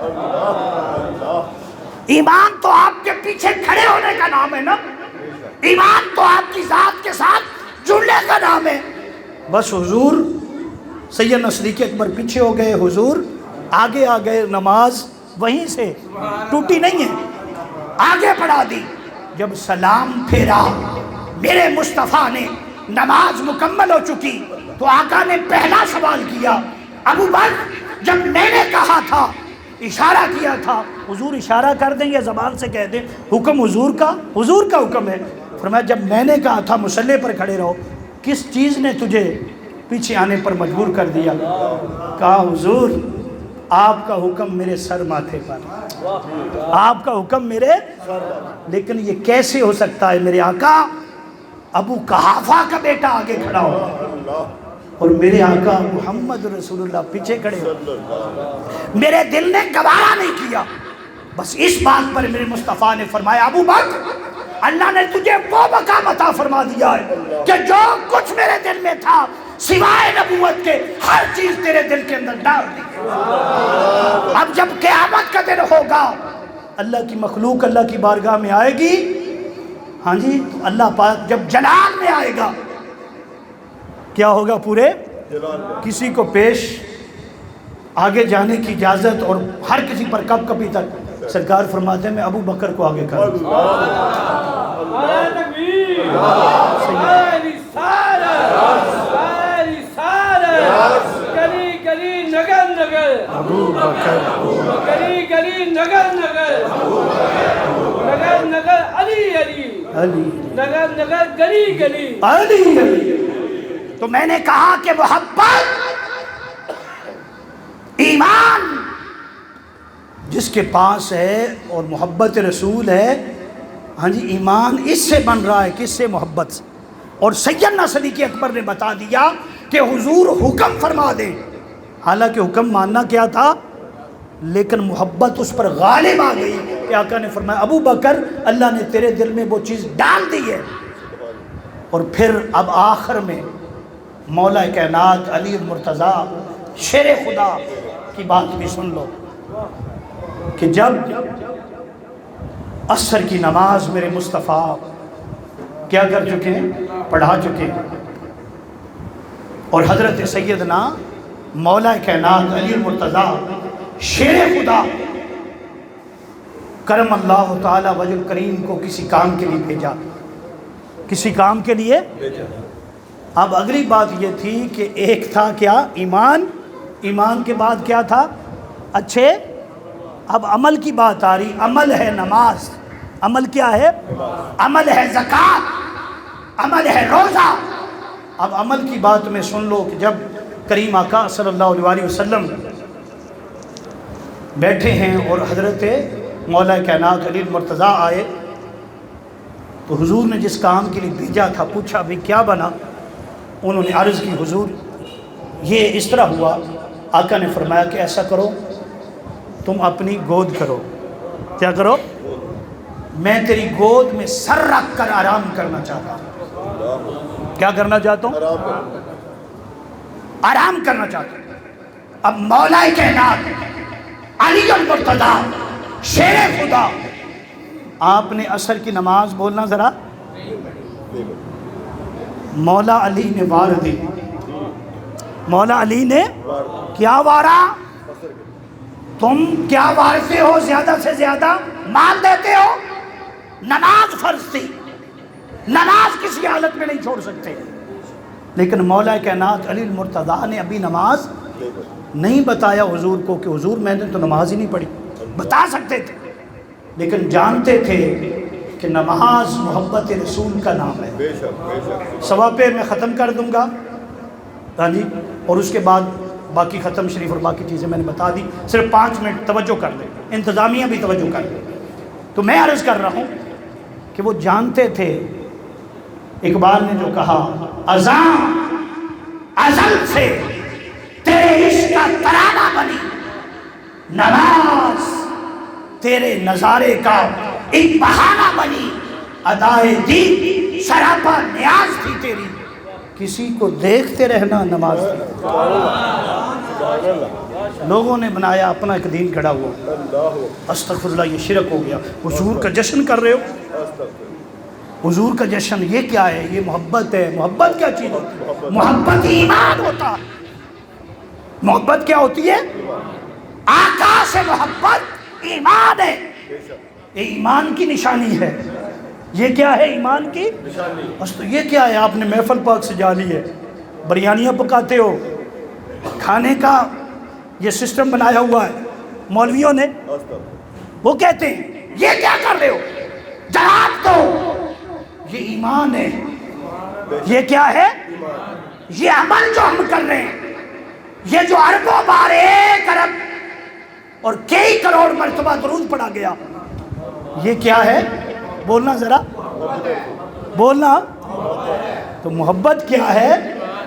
ایمان تو آپ کے پیچھے کھڑے ہونے کا نام ہے نا، ایمان تو آپ کی ذات کے ساتھ جڑنے کا نام ہے۔ بس حضور سیدنا صدیق اکبر پیچھے ہو گئے، حضور آگے آ گئے، نماز وہیں سے ٹوٹی نہیں ہے، آگے پڑھا دی۔ جب سلام پھیرا میرے مصطفیٰ نے، نماز مکمل ہو چکی، تو آقا نے پہلا سوال کیا، ابو بکر جب میں نے کہا تھا، اشارہ کیا تھا، حضور اشارہ کر دیں یا زبان سے کہہ دیں، حکم حضور کا حکم ہے۔ فرمایا جب میں نے کہا تھا مصلی پر کھڑے رہو، کس چیز نے تجھے پیچھے آنے پر مجبور کر دیا؟ کہا حضور آپ کا حکم میرے سر ماتھے پر، آپ کا حکم میرے، لیکن یہ کیسے ہو سکتا ہے میرے آقا؟ ابو قحافہ کا بیٹا آگے کھڑا ہو اور میرے آقا محمد رسول اللہ پیچھے کھڑے ہو۔ میرے دل نے گوارا نہیں کیا۔ بس اس بات پر میرے مصطفیٰ نے فرمایا، ابو بکر اللہ نے تجھے وہ مقام عطا فرما دیا ہے کہ جو کچھ میرے دل میں تھا سوائے نبوت کے ہر چیز تیرے دل کے اندر ڈال دی۔ اب جب قیامت کا دن ہوگا، اللہ کی مخلوق اللہ کی بارگاہ میں آئے گی، ہاں جی، تو اللہ پاک جب جلال میں آئے گا، کیا ہوگا؟ پورے کسی کو پیش آگے جانے کی اجازت، اور ہر کسی پر کب کبھی تک سرکار فرماتے ہیں میں ابو بکر کو آگے کر دوں۔ ابو بکر گلی گلی نگر نگر نگر نگر علی علی علی نگر نگر گلی گلی علی علی۔ تو میں نے کہا کہ محبت، ایمان جس کے پاس ہے اور محبت رسول ہے، ہاں جی، ایمان اس سے بن رہا ہے، کس سے؟ محبت سے۔ اور سیدنا صدیق اکبر نے بتا دیا کہ حضور حکم فرما دیں، حالانکہ حکم ماننا کیا تھا، لیکن محبت اس پر غالب آ گئی کہ آقا نے فرمایا ابو بکر اللہ نے تیرے دل میں وہ چیز ڈال دی ہے۔ اور پھر اب آخر میں مولا کائنات علی المرتضیٰ شیر خدا کی بات بھی سن لو کہ جب عصر کی نماز میرے مصطفیٰ کیا کر چکے ہیں؟ پڑھا چکے ہیں، اور حضرت سیدنا مولا کائنات علی المرتضیٰ شیر خدا کرم اللہ تعالی وجہ الکریم کو کسی کام کے لیے بھیجا، کسی کام کے لیے۔ اب اگلی بات یہ تھی کہ ایک تھا کیا؟ ایمان، ایمان کے بعد کیا تھا؟ اچھے، اب عمل کی بات آ رہی۔ عمل ہے نماز، عمل کیا ہے؟ عمل ہے زکوٰۃ، عمل ہے روزہ۔ اب عمل کی بات میں سن لو کہ جب کریم آقا صلی اللہ علیہ وسلم بیٹھے ہیں اور حضرت مولا کائنات علی المرتضیٰ آئے، تو حضور نے جس کام کے لیے بھیجا تھا پوچھا بھی کیا بنا؟ انہوں نے عرض کی حضور یہ اس طرح ہوا۔ آقا نے فرمایا کہ ایسا کرو، تم اپنی گود کرو۔ کیا کرو؟ میں تیری گود میں سر رکھ کر آرام کرنا چاہتا ہوں۔ کیا کرنا چاہتا ہوں؟ آرام کرنا چاہتا ہوں۔ اب مولا کائنات علی المرتضیٰ شیر خدا. آپ نے عصر کی نماز بولنا ذرا. مولا علی نے وار دی. مولا علی نے کیا وارا؟ تم کیا وارثے ہو؟ زیادہ سے زیادہ مال دیتے ہو. نماز فرض تھی، نماز کسی حالت میں نہیں چھوڑ سکتے، لیکن مولا کائنات علی المرتضیٰ نے ابھی نماز نہیں بتایا حضور کو کہ حضور میں نے تو نماز ہی نہیں پڑھی. بتا سکتے تھے لیکن جانتے تھے کہ نماز محبت رسول کا نام ہے. بے شک سوا پہ میں ختم کر دوں گا ہاں جی، اور اس کے بعد باقی ختم شریف اور باقی چیزیں میں نے بتا دی. صرف 5 منٹ توجہ کر لیں، انتظامیہ بھی توجہ کر لیں. تو میں عرض کر رہا ہوں کہ وہ جانتے تھے. اقبال نے جو کہا اذاں ازل سے تیرے عشق کا ترانہ بنی، نماز تیرے نظارے کا ایک بہانہ بنی، ادائے دین سراپا نیاز تھی تیری، کسی کو دیکھتے رہنا نماز تھی. لوگوں نے بنایا اپنا ایک دین کھڑا ہوا. استغفر اللہ، یہ شرک ہو گیا. حضور کا جشن کر رہے ہو، حضور کا جشن، یہ کیا ہے؟ یہ محبت ہے. محبت کیا چیز ہوتی ہے؟ محبت ایمان ہوتا ہے. محبت کیا ہوتی ہے؟ آقا سے محبت ایمان ہے. یہ ایمان کی نشانی ہے. یہ کیا ہے ایمان کی نشانی؟ بس تو یہ کیا ہے؟ آپ نے محفل پاک سجا لی ہے، بریانیاں پکاتے ہو، کھانے کا یہ سسٹم بنایا ہوا ہے مولویوں نے. وہ کہتے ہیں یہ کیا کر رہے ہو؟ جواب دو. یہ ایمان ہے. یہ کیا ہے؟ یہ عمل جو ہم کر رہے ہیں، یہ جو اربوں بار 1 ارب اور کئی کروڑ مرتبہ درود پڑھا گیا، یہ کیا ہے؟ بولنا ذرا، بولنا. تو محبت کیا ہے؟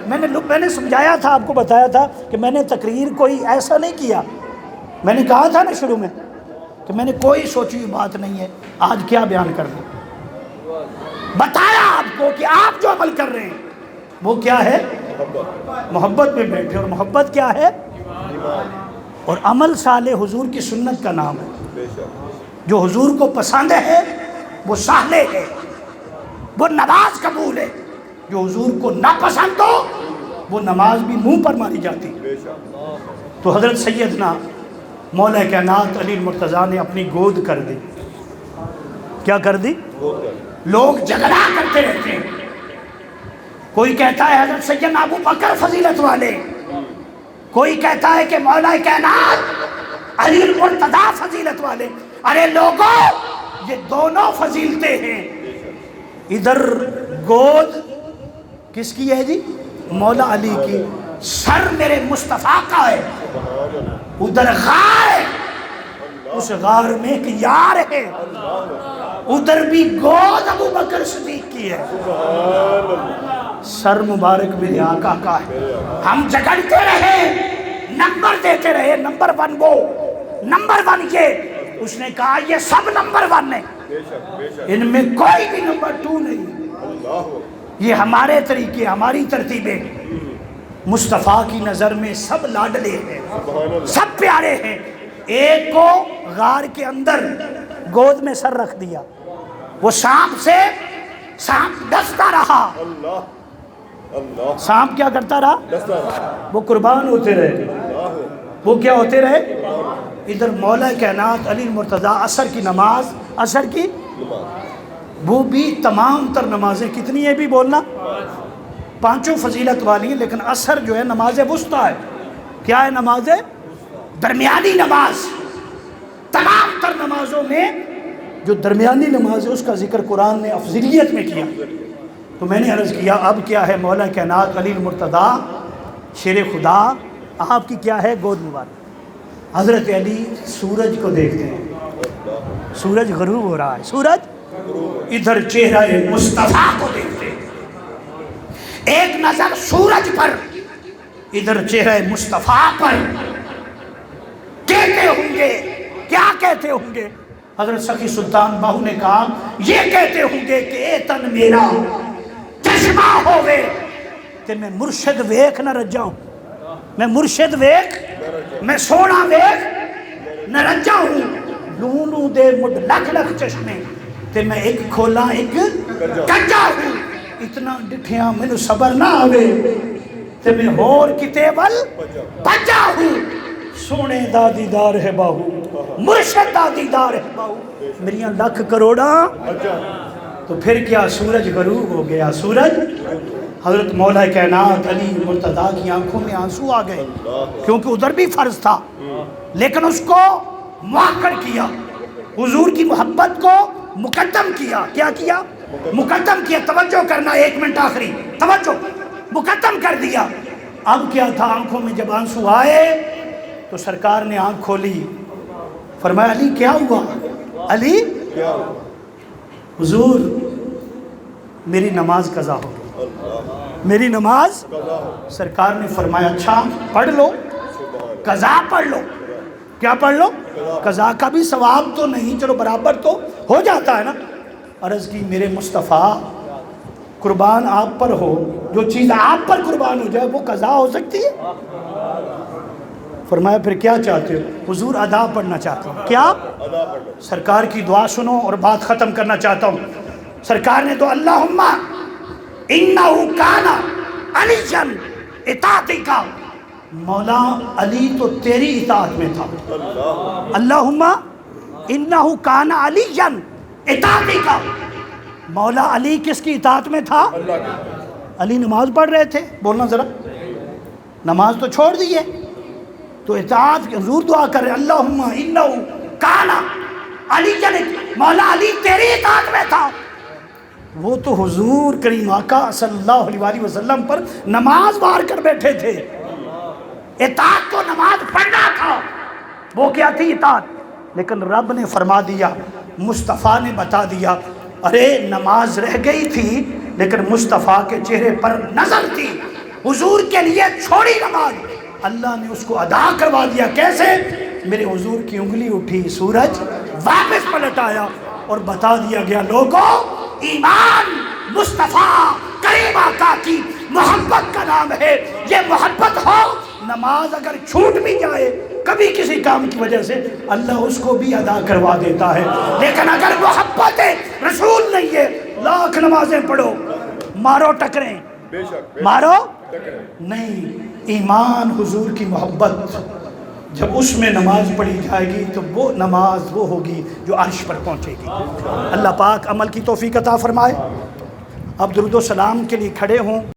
میں نے سمجھایا تھا، آپ کو بتایا تھا کہ میں نے تقریر کوئی ایسا نہیں کیا. میں نے کہا تھا نا شروع میں کہ میں نے کوئی سوچی ہوئی بات نہیں ہے. آج کیا بیان کر دوں؟ بتایا آپ کو کہ آپ جو عمل کر رہے ہیں وہ کیا ہے؟ محبت میں بیٹھے. اور محبت کیا ہے؟ اور عمل صالح حضور کی سنت کا نام ہے. جو حضور کو پسند ہے وہ صالح ہے، وہ نماز قبول ہے. جو حضور کو ناپسند ہو وہ نماز بھی منہ پر ماری جاتی. تو حضرت سیدنا مولا کائنات علی المرتضیٰ نے اپنی گود کر دی. کیا کر دی؟ لوگ جھگڑا کرتے رہتے ہیں. کوئی کہتا ہے حضرت سیدنا ابو بکر فضیلت والے، کوئی کہتا ہے کہ مولا کائنات علی المرتضیٰ فضیلت والے. ارے لوگوں، یہ دونوں فضیلتیں ہیں. ادھر گود کس کی ہے جی؟ مولا علی کی. سر میرے مصطفیٰ کا ہے. ادھر غار ہے، اس غار میں ایک یار ہے. ادھر بھی گود ابو بکر صدیق کی ہے. سر مبارک میرے آقا کا ہے. ہم جھگڑتے رہے، نمبر دیتے رہے، نمبر 1 وہ، نمبر 1 یہ. اس نے کہا یہ سب نمبر 1 ہے، ان میں کوئی بھی نمبر 2 نہیں. یہ ہمارے طریقے، ہماری ترتیبیں. مصطفیٰ کی نظر میں سب لاڈلے ہیں، سب پیارے ہیں. ایک کو غار کے اندر گود میں سر رکھ دیا، وہ سانپ سے ڈستا رہا. سانپ کیا کرتا رہا؟ وہ قربان ہوتے رہے. وہ کیا ہوتے رہے؟ ادھر مولا کائنات علی المرتضیٰ عصر کی نماز، عصر کی وہ بھی تمام تر نمازیں کتنی ہیں بھی بولنا؟ 5 فضیلت والی ہیں، لیکن عصر جو ہے نماز وسطیٰ ہے. کیا ہے؟ نماز درمیانی نماز. تمام تر نمازوں میں جو درمیانی نماز ہے اس کا ذکر قرآن نے افضلیت میں کیا. تو میں نے عرض کیا اب کیا ہے؟ مولا کائنات علی المرتضیٰ شیر خدا، آپ کی کیا ہے؟ گود مبارک. حضرت علی سورج کو دیکھتے ہیں، سورج غروب ہو رہا ہے، سورج. ادھر چہرہ مصطفیٰ کو دیکھتے ہیں، ایک نظر سورج پر، ادھر چہرہ مصطفیٰ پر. کہتے ہوں گے، کیا کہتے ہوں گے؟ حضرت سخی سلطان باہو نے کہا یہ کہتے ہوں گے کہ اے تن میرا چشمہ ہوئے کہ میں مرشد ویکھ نہ رجا ہوں. میں مرشد ویکھ، میں سونا ویکھ نہ رجا ہوں. لوں لوں دے مڈ لکھ لکھ چشمے تے میں ایک کھولا ایک کجا ہوں اتنا ڈٹھیاں میں صبر نہ آوے تے میں ہور کتے ول بجا ہوں سونے دا دیدار ہے باہو مرشد دا دیدار ہے باہو میریاں لکھ کروڑا تو پھر کیا سورج غروب ہو گیا سورج حضرت مولا کائنات علی مرتضیٰ کی آنکھوں میں آنسو آ گئے کیونکہ ادھر بھی فرض تھا لیکن اس کو مؤخر کیا حضور کی محبت کو مقدم کیا کیا کیا مقدم کیا توجہ کرنا 1 منٹ آخری توجہ مقدم کر دیا اب کیا تھا آنکھوں میں جب آنسو آئے تو سرکار نے آنکھ کھولی فرمایا علی کیا ہوا علی حضور میری نماز قضا ہو گئی میری نماز سرکار نے فرمایا اچھا پڑھ لو قضا پڑھ لو کیا پڑھ لو قضا کا بھی ثواب تو نہیں چلو برابر تو ہو جاتا ہے نا عرض کی میرے مصطفیٰ قربان آپ پر ہو جو چیز آپ پر قربان ہو جائے وہ قضا ہو سکتی ہے فرمایا پھر کیا چاہتے ہو حضور ادا پڑھنا چاہتا ہوں کیا سرکار کی دعا سنو اور بات ختم کرنا چاہتا ہوں سرکار نے تو اللہم انہو کانا علیجن اطاعتی کا مولا علی تو تیری اطاعت میں تھا اللہم انہو کانا علیجن اطاعتی کا مولا علی کس کی اطاعت میں تھا علی نماز پڑھ رہے تھے بولنا ذرا نماز تو چھوڑ دیئے تو اطاعت حضور دعا کر رہے اللہم انہو کانا علیجن مولا علی تیری اطاعت میں تھا وہ تو حضور کریم آقا صلی اللہ علیہ وسلم پر نماز بار کر بیٹھے تھے اطاعت تو نماز پڑھنا تھا وہ کیا تھی اطاعت لیکن رب نے فرما دیا مصطفیٰ نے بتا دیا ارے نماز رہ گئی تھی لیکن مصطفیٰ کے چہرے پر نظر تھی حضور کے لیے چھوڑی نماز اللہ نے اس کو ادا کروا دیا کیسے میرے حضور کی انگلی اٹھی سورج واپس پلٹ آیا اور بتا دیا گیا لوگوں ایمان مصطفیٰ کریم آقا کی محبت کا نام ہے یہ محبت ہو نماز اگر چھوٹ بھی جائے کبھی کسی کام کی وجہ سے اللہ اس کو بھی ادا کروا دیتا ہے لیکن اگر محبت رسول نہیں ہے لاکھ نمازیں پڑھو مارو ٹکریں مارو نہیں ایمان حضور کی محبت جب اس میں نماز پڑھی جائے گی تو وہ نماز وہ ہوگی جو عرش پر پہنچے گی اللہ پاک عمل کی توفیق عطا فرمائے اب درود و سلام کے لیے کھڑے ہوں